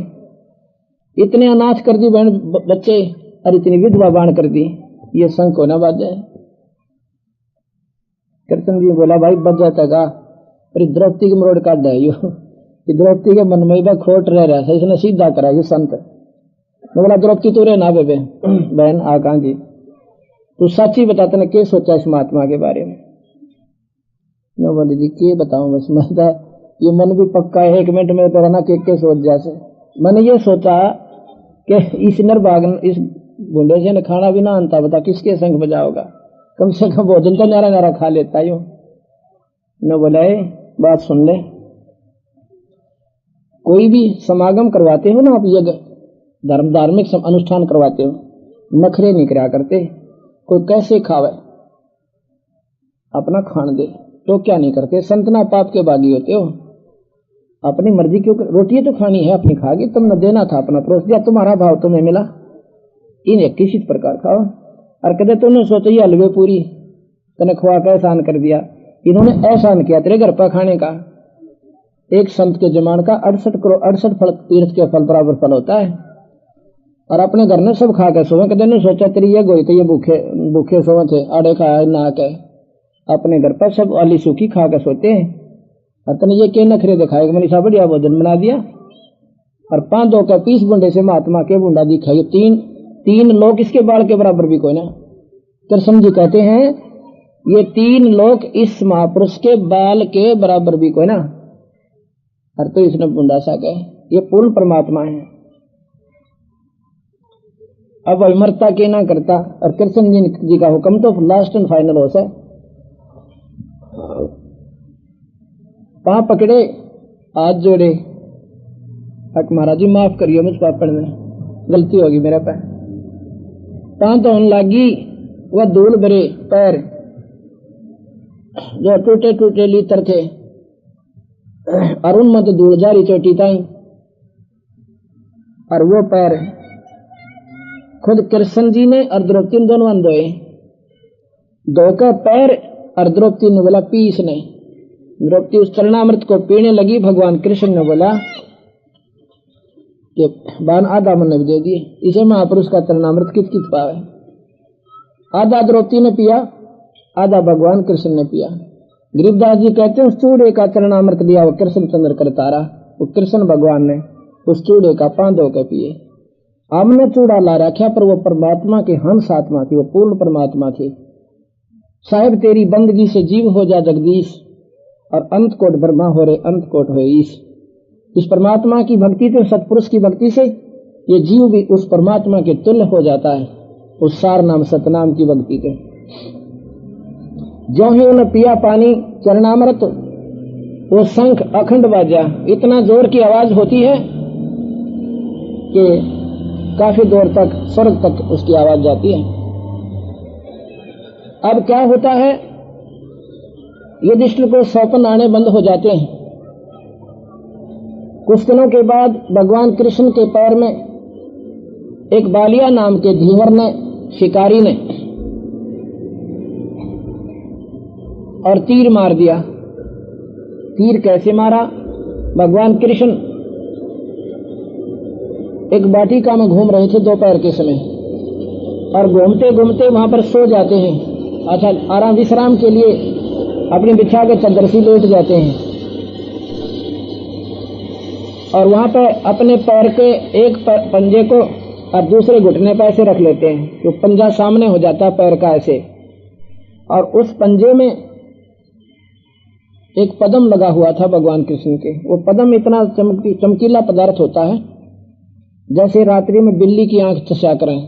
इतने अनाथ कर दी बहन बच्चे और इतनी विधवा बाण कर दी, ये शंख को ना बाजे। कृष्ण जी बोला भाई बजा तका पर द्रौपदी के मरोड़ काट है यो, द्रौपदी के मन में खोट रह रहा है, इसने सीधा करा ये संत। मैं बोला द्रौपदी तू रे ना बेबे बहन आका जी तू सच ही बता तने क्या सोचा इस महात्मा के बारे में। मैं बोले जी क्या बताऊं, बस मैं ये मन भी पक्का है, 1 मिनट में तो रहना के सोच जैसे। मैंने ये सोचा कि इस नरभागन इस बूढ़े से ने खाना भी ना आणता, बता किसके संग बजाओगा, कम से कम भोजन तो नारा नारा खा लेता यूं। न बोला बात सुन ले, कोई भी समागम करवाते हो ना आप, यज्ञ धार्मिक अनुष्ठान करवाते हो, नखरे नहीं करा करते, कोई कैसे खावे अपना खान दे तो क्या नहीं करते, संतना पाप के बागी होते हो, अपनी मर्जी क्यों, रोटी तो खानी है अपनी खागी, तुमने देना था अपना परोस दिया, तुम्हारा भाव तुम्हें मिला, इन्हें किसी प्रकार खाओ। और कहते तुमने सोचा ये हलवे पूरी तने खुआ का एहसान कर दिया, इन्होंने एहसान किया तेरे घर पर खाने का। एक संत के जमान का 68 फल तीर्थ के फल बराबर फल होता है, और अपने घर में सब खा के सोवे, कहते ने सोचा तेरी ये गोई तो ये भूखे सोवे थे, आड़े खाए ना के, अपने घर पर सब आली सूखी खा के सोते हैं, और तने ये के नखरे दिखाएगा, मैंने सा बढ़िया भोजन बना दिया। और 5 का 20 बुंडे से महात्मा के बुंडा दिखाई, तीन लोग इसके बाल के बराबर भी कोई ना। कृष्ण जी कहते हैं ये 3 लोग इस महापुरुष के बाल के बराबर भी कोई ना, और तो इसने बुंडा सा कहे, ये पूर्ण परमात्मा है। अब अमरता के ना करता, और कृष्ण जी का हुक्म तो लास्ट एंड फाइनल हो सा, पांव पकड़े हाथ जोड़े, महाराज जी माफ करिए मुझ पापड़ में गलती होगी मेरे पे, पांव धोने लगी, वह धूल भरे पैर जो टूटे टूटे लीतर थे, अरुण मत धूल जारी चोटी ताई, और वो पैर खुद कृष्ण जी ने और द्रौपदी ने दोनों धोए, धोकर पैर, और द्रौपदी ने बोला पी इसने। द्रौपदी उस चरणामृत को पीने लगी, भगवान कृष्ण ने बोला कि बान आधा मन भी दे दिए, इसे महापुरुष का चरणामृत कित कित पावे। आधा द्रौपदी ने पिया, आधा भगवान कृष्ण ने पिया। गरीबदास जी कहते हैं उस चूड़े का चरणामृत लिया वो कृष्ण चंद्र कर तारा, वो कृष्ण भगवान ने उस चूड़े का पान धो के पिए। हमने चूड़ा ला रखा, पर वो परमात्मा की हंस आत्मा थी, वो पूर्ण परमात्मा थी। साहेब तेरी बंदगी से जीव हो जा जगदीश, और अंत कोट ब्रह्मा हो रे अंत कोट हो ईश। इस परमात्मा की भक्ति से, सतपुरुष की भक्ति से ये जीव भी उस परमात्मा के तुल्य हो जाता है, उस सार नाम सतनाम की भक्ति से। जो ही उन्हें पिया पानी चरणामृत, वो शंख अखंड बाजा, इतना जोर की आवाज होती है कि काफी दूर तक, स्वर्ग तक उसकी आवाज जाती है। अब क्या होता है, युधिष्ठिर को सौपन आने बंद हो जाते हैं। कुछ दिनों के बाद भगवान कृष्ण के पैर में एक बालिया नाम के धीवर ने, शिकारी ने, और तीर मार दिया। तीर कैसे मारा, भगवान कृष्ण एक वाटिका में घूम रहे थे दोपहर के समय, और घूमते घूमते वहां पर सो जाते हैं। अच्छा, आराम विश्राम के लिए अपनी बिछा के चादर से लेट जाते हैं, और वहां पर अपने पैर के एक पंजे को और दूसरे घुटने पर ऐसे रख लेते हैं, तो पंजा सामने हो जाता है पैर का ऐसे, और उस पंजे में एक पद्म लगा हुआ था भगवान कृष्ण के। वो पद्म इतना चमकीला पदार्थ होता है जैसे रात्रि में बिल्ली की आंख चसा करें,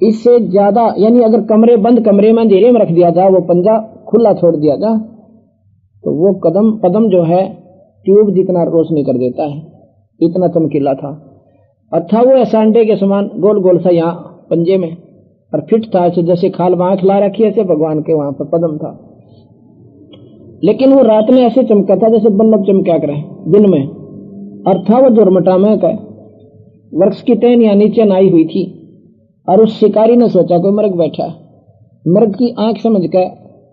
इससे ज्यादा, यानी अगर बंद कमरे में अंधेरे में रख दिया था, वो पंजा खुला छोड़ दिया था, तो वो पद्म जो है ट्यूब जितना रोशनी कर देता है, इतना चमकीला था। अच्छा वो ऐसा अंडे के समान गोल गोल सा यहाँ पंजे में, और फिट था ऐसे जैसे खाल में आंख ला रखी ऐसे भगवान के वहां पर पदम था। लेकिन वो रात में ऐसे चमका था जैसे बल्लभ चमका करे दिन में, और था वो जोरमटा में का वृक्ष की टहनियां नीचे नाई हुई थी। और उस शिकारी ने सोचा कोई मर्ग बैठा, मर्ग की आंख समझ के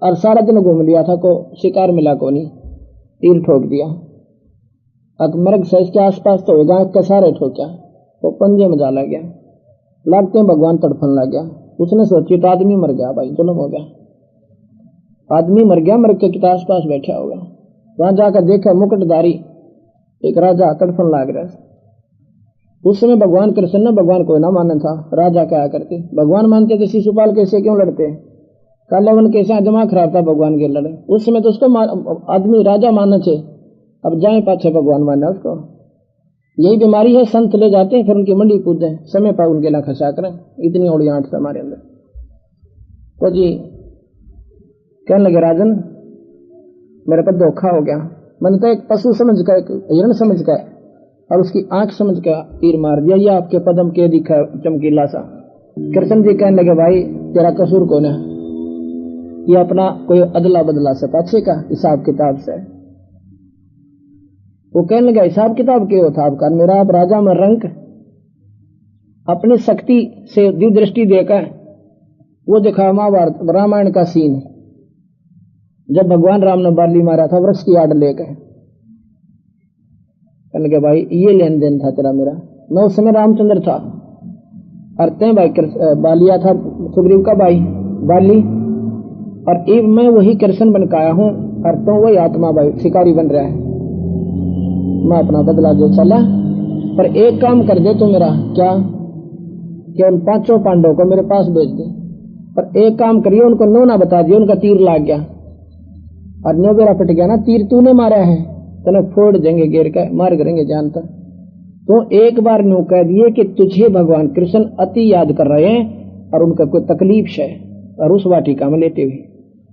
और सारा दिन घूम लिया था को शिकार मिला को नहीं, तीर ठोक दिया। अब मर्ग से इसके आसपास तो होगा के सारे ठोका तो पंजे में जा लग गया, लागते भगवान तड़फन लग गया। उसने सोची तो आदमी मर गया, भाई जुल्म हो गया, आदमी मर गया, मर्ग के आस पास बैठा होगा। वहां जाकर देखा मुकुटधारी एक राजा तड़फन लाग रहा। उस समय भगवान कृष्ण ने भगवान को ना माना था, राजा क्या करते, भगवान मानते थे शिशुपाल कैसे क्यों लड़ते, कालावन कैसे दिमाग खराब था भगवान के लड़े। उस समय तो उसको आदमी राजा मानना चाहिए, अब जाए पाछे भगवान माना उसको। यही बीमारी है, संत ले जाते हैं फिर उनकी मंडी पूजते हैं, समय पर उनके ला खसा करें, इतनी ओड़ी आंट हमारे अंदर। तो जी कहने लगे राजन मेरे पर धोखा हो गया, मैंने तो एक पशु समझ कर, एक हिरण समझ कर और उसकी आंख समझ कर तीर मार दिया, ये आपके पदम के दिखा चमकीला सा। कृष्ण जी कहने लगे भाई तेरा कसूर कौन है, ये अपना कोई अदला बदला से पाछे का हिसाब किताब से। वो कहने लगा हिसाब किताब के होता आपका, मेरा आप राजा में रंक अपनी शक्ति से दृष्टि देकर वो देखा महाभारत रामायण का सीन, जब भगवान राम ने बाली मारा था वृक्ष की आड़ लेकर। कहने लगे भाई ये लेन देन था तेरा मेरा, मैं उस समय रामचंद्र था और तय भाई बालिया था सुग्रीव का भाई बाली, और एक मैं वही कृष्ण बन का आया हूं और तो वही आत्मा भाई शिकारी बन रहा है। मैं अपना बदला दे चला, पर एक काम कर दे तो मेरा क्या कि उन 5 पांडवों को मेरे पास भेज दे, पर एक काम करिए उनको नो ना बता दिए उनका तीर लाग गया और नो बेरा फट गया ना, तीर तूने मारा है तो फोड़ देंगे गिर के मार करेंगे जानता। तो एक बार नो कह दिए कि तुझे भगवान कृष्ण अति याद कर रहे हैं और उनका कोई तकलीफ है, और उस वाटिका में लेटे हुए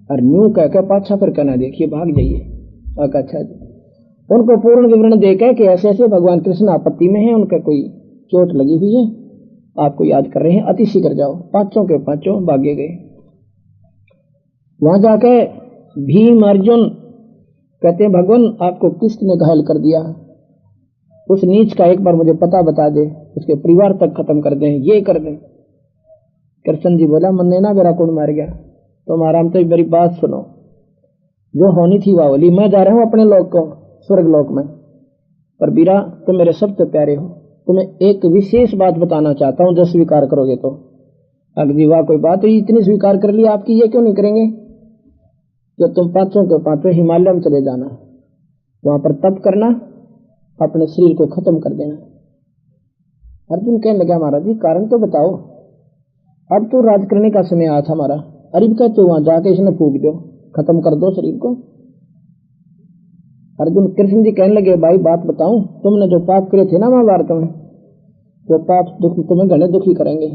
और न्यू कह के पाछा फिर कहना देखिए भाग जाइए। अच्छा उनको पूर्ण विवरण देकर कि ऐसे ऐसे भगवान कृष्ण आपत्ति में है, उनका कोई चोट लगी हुई है, आपको याद कर रहे हैं, अति शीघ्र जाओ। 5 के 5 भागे गए। वहां जाके भीम अर्जुन कहते हैं भगवान आपको किसने घायल कर दिया, उस नीच का एक बार मुझे पता बता दे, उसके परिवार तक खत्म कर दें, ये कर दें। कृष्ण जी बोला मन ने ना मेरा कौन मार गया, तो महाराम तो मेरी बात सुनो, जो होनी थी वह होली, मैं जा रहा हूं अपने लोक को स्वर्ग लोक में, पर बीरा तुम मेरे सबसे प्यारे हो, तुम्हें एक विशेष बात बताना चाहता हूं, जो स्वीकार करोगे तो। अगर वाह कोई बात हुई इतनी स्वीकार कर ली आपकी, ये क्यों नहीं करेंगे कि तुम 5 के 5 हिमालय में चले जाना, वहां पर तप करना, अपने शरीर को खत्म कर देना। अर्जुन कहने लगा महाराज जी कारण तो बताओ, अब तो राज करने का समय आया था हमारा, अरे कहते वहां जाके इसने फूक दो, खत्म कर दो शरीर को। अर्जुन कृष्ण जी कहने लगे भाई बात बताऊं, तुमने जो पाप करे थे ना महाभारत में, वो पाप दुख तुम्हें घने दुखी करेंगे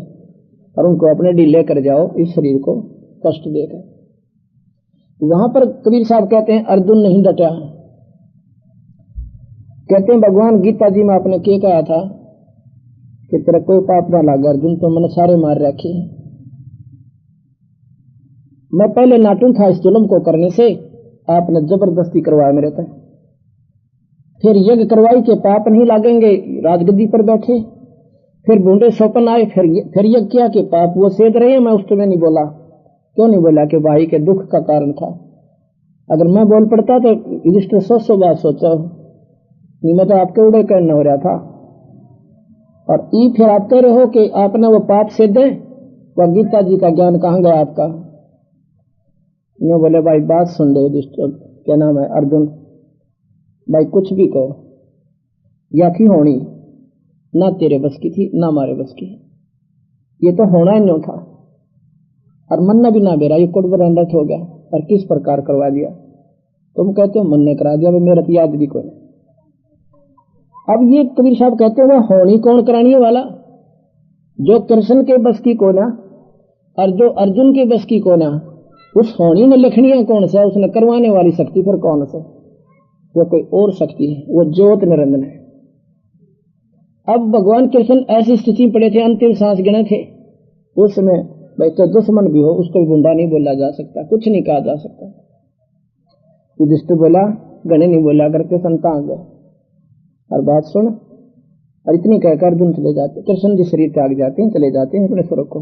और उनको अपने ढीले कर जाओ इस शरीर को कष्ट देकर। वहां पर कबीर साहब कहते हैं अर्जुन नहीं डटा, कहते हैं भगवान गीता जी में आपने क्या कहा था कि तेरा कोई पाप ना लगा अर्जुन, तो मैंने सारे मार रखे। मैं पहले नाटू था इस जुल्म को करने से, आपने जबरदस्ती करवाया मेरे तक, फिर यज्ञ करवाई के पाप नहीं लागेंगे, राजगद्दी पर बैठे, फिर बूंदे सोपन आए, फिर यज्ञ किया कि पाप वो सेध रहे। मैं उस समय नहीं बोला, क्यों नहीं बोला कि भाई के दुख का कारण था। अगर मैं बोल पड़ता तो युधिष्ठिर 100 बात सोचा, नहीं मैं तो आपके उड़े करना हो रहा था। और ई फिर आप कह रहे हो कि आपने वो पाप सेधे, वह गीता जी का ज्ञान कहां गया आपका। मैं बोले भाई बात सुन ले युधिष्ठिर, क्या नाम है अर्जुन, भाई कुछ भी कहो, या थी होनी ना तेरे बस की थी ना हमारे बस की, ये तो होना ही नहीं था, और मन ने भी ना बेरा, ये कुटबरंडत हो गया और किस प्रकार करवा दिया। तुम कहते हो मन ने करा दिया, मेरा तो याद भी कोई। अब ये कबीर साहब कहते हैं होनी कौन कराने वाला, जो कृष्ण के बस की कोना और जो अर्जुन के बस की कोना, उस होनी ने लिखनी है कौन सा, उसने करवाने वाली शक्ति फिर कौन सा, वो कोई और शक्ति है, वो ज्योत निरंजन है। अब भगवान कृष्ण ऐसी स्थिति में पड़े थे, अंतिम सांस गिने थे। उस समय भाई तो दुश्मन भी हो उसको भी गुंडा नहीं बोला जा सकता, कुछ नहीं कहा जा सकता। युधिष्ठिर बोला, गणे नहीं बोला करके संता आ गए और बात सुन, और इतनी कहकर अर्जुन चले जाते, कृष्ण जी शरीर त्याग जाते हैं, चले जाते हैं अपने स्वर्ग को,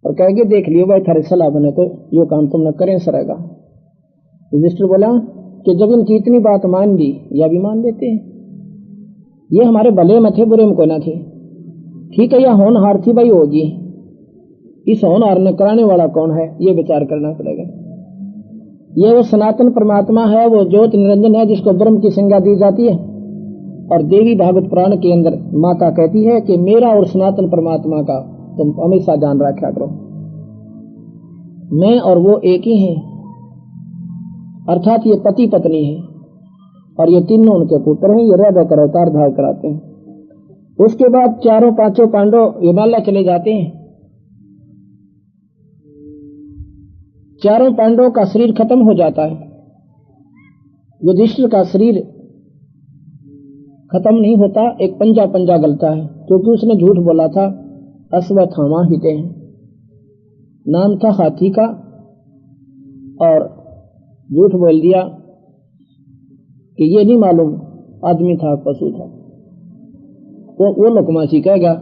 और कहेंगे देख लियो भाई थारे सलाह बने तो यो काम तुमने करें सरेगा। युधिष्ठिर बोला कि जब इनकी इतनी बात मान ली, या भी मान लेते हैं, ये हमारे भले में थे, बुरे में कोई ना थे। ठीक है, यह होनहार थी भाई होगी, इस होनहार ने कराने वाला कौन है ये विचार करना पड़ेगा। ये वो सनातन परमात्मा है, वो ज्योत निरंजन है जिसको ब्रह्म की संज्ञा दी जाती है। और देवी भागवत पुराण के अंदर माता कहती है कि मेरा और सनातन परमात्मा का तुम हमेशा ध्यान रखा करो, मैं और वो एक ही हैं, अर्थात ये पति पत्नी है, और ये तीनों उनके पुत्र हैं। ये राधा का अवतार धारण कराते हैं। उसके बाद चारों पांचों पांडव हिमालय चले जाते हैं। चारों पांडवों का शरीर खत्म हो जाता है। युधिष्ठिर का शरीर खत्म नहीं होता, एक पंजा पंजा गलता है, क्योंकि उसने झूठ बोला था अश्वत्थामा हिते हैं, नाम था हाथी का, और झूठ बोल दिया कि ये नहीं मालूम आदमी था पशु था। वो लकमासी कहेगा,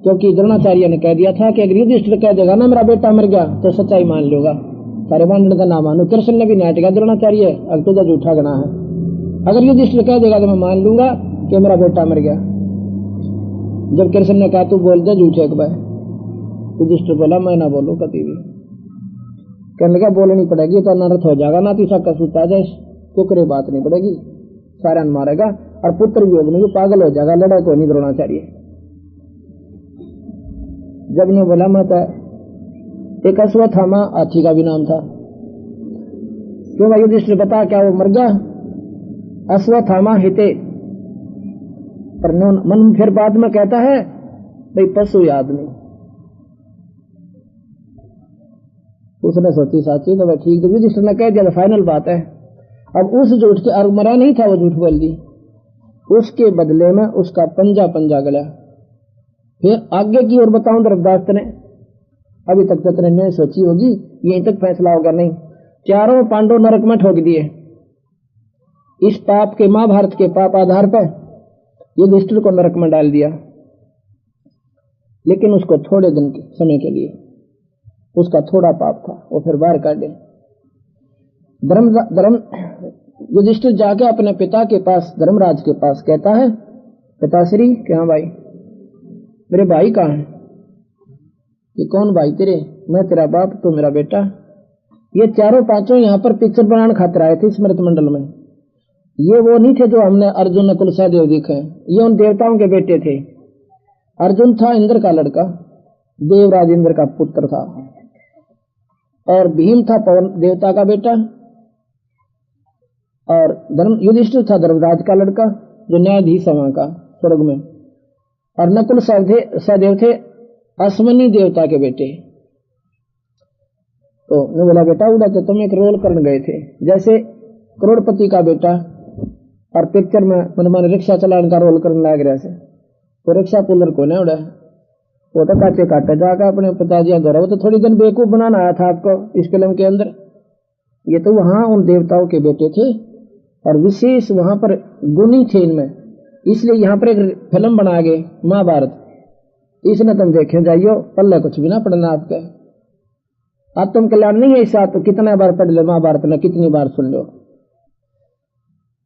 क्योंकि द्रोणाचार्य ने कह दिया था कि अगर युधिष्ठिर कह देगा ना मेरा बेटा मर गया तो सच्चाई मान लोगा, सारे मानने का ना मानो। कृष्ण ने भी नाट किया, द्रोणाचार्य अब तो झूठा गना है, अगर युधिष्ठिर कह देगा तो मैं मान लूंगा कि मेरा बेटा मर गया। जब कृष्ण ने कहा तू बोल दे झूठे एक बार, युधिष्ठिर बोला मैं ना बोलूं कभी भी। कहने का बोलनी पड़ेगी तो अनर्थ हो जाएगा, ना तो इसका कसूर आ जाए, कुकरे बात नहीं पड़ेगी, सारा मारेगा और पुत्र योग नहीं पागल हो जाएगा, लड़ा को नहीं द्रोणाचार्य। जब ने बोला मैं तो एक अश्वत्थामा हाथी का भी नाम था, क्यों भाई युधिष्ठिर बता क्या वो मर गया? अश्वत्थामा हिते, पर मन फिर बाद में कहता है भाई पशु आदमी। उसने सोची साची तो भाई ठीक, तो युधिष्ठिर ने कह दिया तो फाइनल बात है। अब उस झूठ के, और मरा नहीं था वो, झूठ बोल दी, उसके बदले में उसका पंजा पंजा गला। फिर आगे की ओर बताऊं धर्मदास ने, अभी तक तो ने सोची होगी, यहीं तक फैसला होगा नहीं। चारों पांडव नरक में ठोक दिए इस पाप के, महाभारत के पाप आधार पर युधिष्ठिर को नरक में डाल दिया, लेकिन उसको थोड़े दिन के समय के लिए, उसका थोड़ा पाप था, वो फिर बाहर काटे। युधिष्ठिर जाके अपने पिता के पास, धर्मराज के पास कहता है, पिताश्री क्या भाई मेरे भाई कहाँ है? ये कौन भाई तेरे? मैं तेरा बाप, तो मेरा बेटा। ये चारों पांचों यहाँ पर पिक्चर बनाने खातिर आए थे स्मृति मंडल में। ये वो नहीं थे जो हमने अर्जुन नकुल सहदेव दिखे, ये उन देवताओं के बेटे थे। अर्जुन था इंद्र का लड़का, देवराज इंद्र का पुत्र था, और भीम था पवन देवता का बेटा, और युधिष्ठिर था धर्मराज का लड़का जो न्यायाधीश वहां का स्वर्ग में, और नकुल सहदेव थे अश्वनी देवता के बेटे। तो ने बोला बेटा उड़ा तो तुम एक रोल करने गए थे, जैसे करोड़पति का बेटा और पिक्चर में मनमान रिक्शा चलाने का रोल करने लग रहा है, तो रिक्शा पुलर को नहीं उड़ा, वो तो काटे काटे जाकर अपने पिताजी द्वारा, वो तो थोड़ी दिन बेवकूफ बनाना आया था आपको इस फिल्म के अंदर। ये तो वहां उन देवताओं के बेटे थे और विशेष वहां पर गुणी थे इनमें, इसलिए यहाँ पर एक फिल्म बना गए महाभारत, इसने तुम देखे जाइयो, पल्ले कुछ भी ना पढ़ना आपके। अब तुम कल्याण नहीं है इस साथ, तो कितना बार पढ़ लो महाभारत में, कितनी बार सुन लो।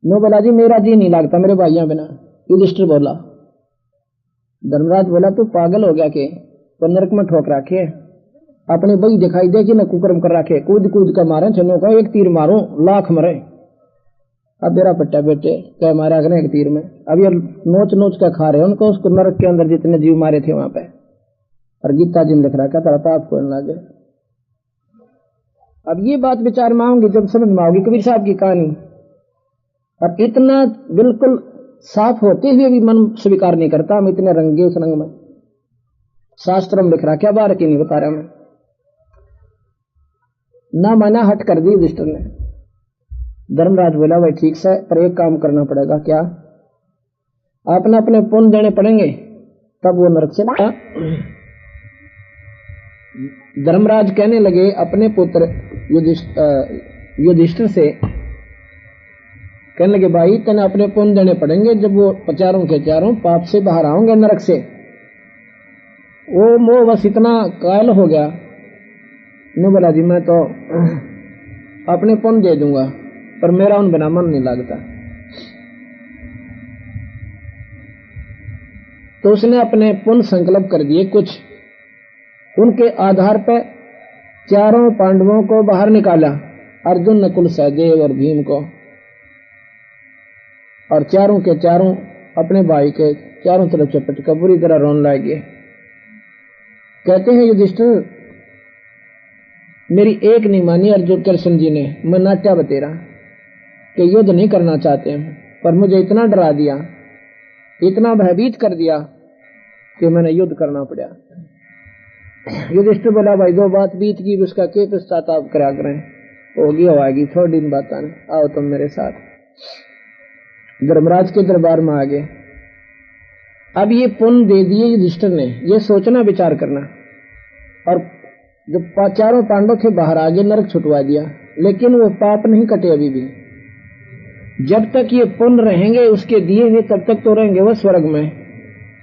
नो बोला जी मेरा जी नहीं लगता मेरे भाइयों बिना। युधिष्ठिर बोला, धर्मराज बोला तू पागल हो गया के? तो नरक में ठोक रखे, अपनी बही दिखाई दे कि न कुकर्म कर रखे, कूद कूद कर मारे छनो का, एक तीर मारो लाख मरे। अब मेरा पट्टा बेटे क्या मारा एक तीर में, अब ये नोच नोच कर खा रहे उनको, उसको नरक के अंदर जितने जीव मारे थे वहां पे। और गीता जी में लिख रखा था पाप को लागे। अब ये बात विचार में आऊंगी जब समझ में आओगी कबीर साहब की कहानी। अब इतना बिल्कुल साफ होते हुए भी मन स्वीकार नहीं करता, हम इतने रंगे उस रंग में। शास्त्र में लिख रहा क्या बार की नहीं बता रहा मैं, ना माना हट कर दी युधिष्ठिर ने। धर्मराज बोला भाई ठीक से, पर एक काम करना पड़ेगा। क्या? आपने अपने पुण्य देने पड़ेंगे तब वो नरक से। धर्मराज कहने लगे अपने पुत्र युधिष्ठिर से, कहने लगे भाई तेने अपने पुण्य देने पड़ेंगे जब वो चारों के चारों पाप से बाहर आओगे नरक से। वो मोह बस इतना कायल हो गया, मैं बोला जी मैं तो अपने पुण्य दे दूंगा पर मेरा उन बिना मन नहीं लगता। तो उसने अपने पुण्य संकल्प कर दिए कुछ, उनके आधार पर चारों पांडवों को बाहर निकाला, अर्जुन, नकुल, सहदेव और भीम को, और चारों के चारों अपने भाई के चारों तरफ चपट कर बुरी तरह रोने लगे। कहते हैं युधिष्ठिर मेरी एक नहीं मानी अर्जुन कृष्ण जी ने, मैं नाट्या बतेरा कि युद्ध नहीं करना चाहते हैं, पर मुझे इतना डरा दिया, इतना भयभीत कर दिया कि मैंने युद्ध करना पड़ा। युधिष्ठिर बोला भाई जो बात बीत गई उसका क्या पश्चाताप करा करें, होगी होगी थोड़ी दिन बात आने, आओ तुम मेरे साथ। धर्मराज के दरबार में आ गए। अब ये पुण्य दे दिए युधिष्ठिर ने, ये सोचना विचार करना, और जो चारों पांडव थे बाहर आगे नरक छुटवा दिया, लेकिन वो पाप नहीं कटे अभी भी। जब तक ये पुण्य रहेंगे उसके दिए हुए तब तक तो रहेंगे वो स्वर्ग में,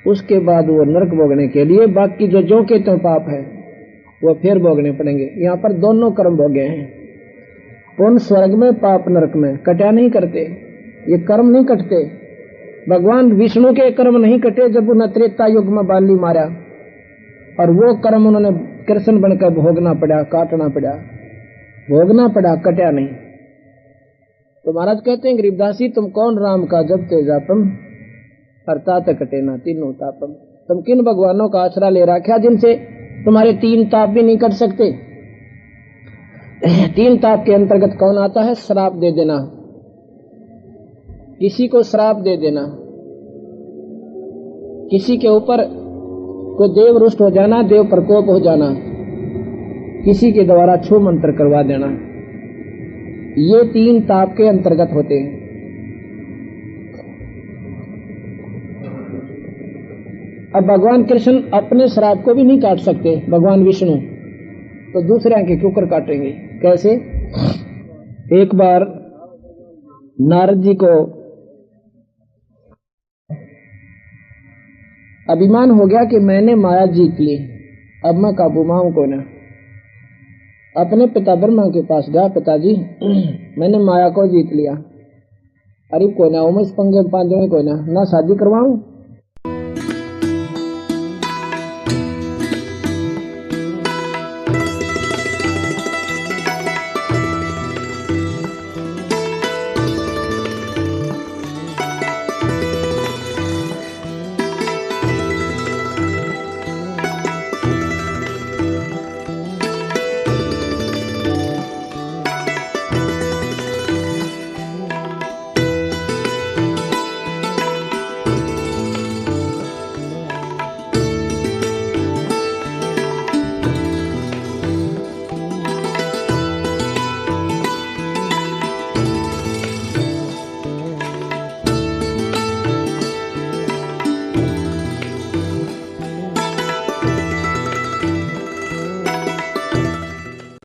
उसके बाद वो नरक भोगने के लिए बाकी जो के तो पाप है वो फिर भोगने पड़ेंगे। यहाँ पर दोनों कर्म भोगे हैं, पुण्य स्वर्ग में, पाप नरक में, कटा नहीं करते, ये कर्म नहीं कटते। भगवान विष्णु के कर्म नहीं कटे जब उन्हें त्रेता युग में बाली मारा, और वो कर्म उन्होंने कृष्ण बनकर भोगना पड़ा, काटना पड़ा, भोगना पड़ा, कटा नहीं। तो महाराज कहते हैं गरीबदास जी तुम कौन राम का जब तेजापम अर्थात कटे ना तीनों तापम, तुम किन भगवानों का आश्रय ले रखा जिनसे तुम्हारे तीन ताप भी नहीं कट सकते। तीन ताप के अंतर्गत कौन आता है? श्राप दे देना, किसी को श्राप दे देना, किसी के ऊपर कोई देव रुष्ट हो जाना, देव प्रकोप हो जाना, किसी के द्वारा छू मंत्र करवा देना, ये तीन ताप के अंतर्गत होते हैं। अब भगवान कृष्ण अपने श्राप को भी नहीं काट सकते, भगवान विष्णु, तो दूसरे के क्यों कर काटेंगे? कैसे? एक बार नारद जी को अभिमान हो गया कि मैंने माया जीत ली, अब मैं काबू माऊं को ना। अपने पिता ब्रह्मा के पास गया, पिताजी मैंने माया को जीत लिया, अरे कोई ना, इस पंगे पांचों में कोई ना शादी करवाऊं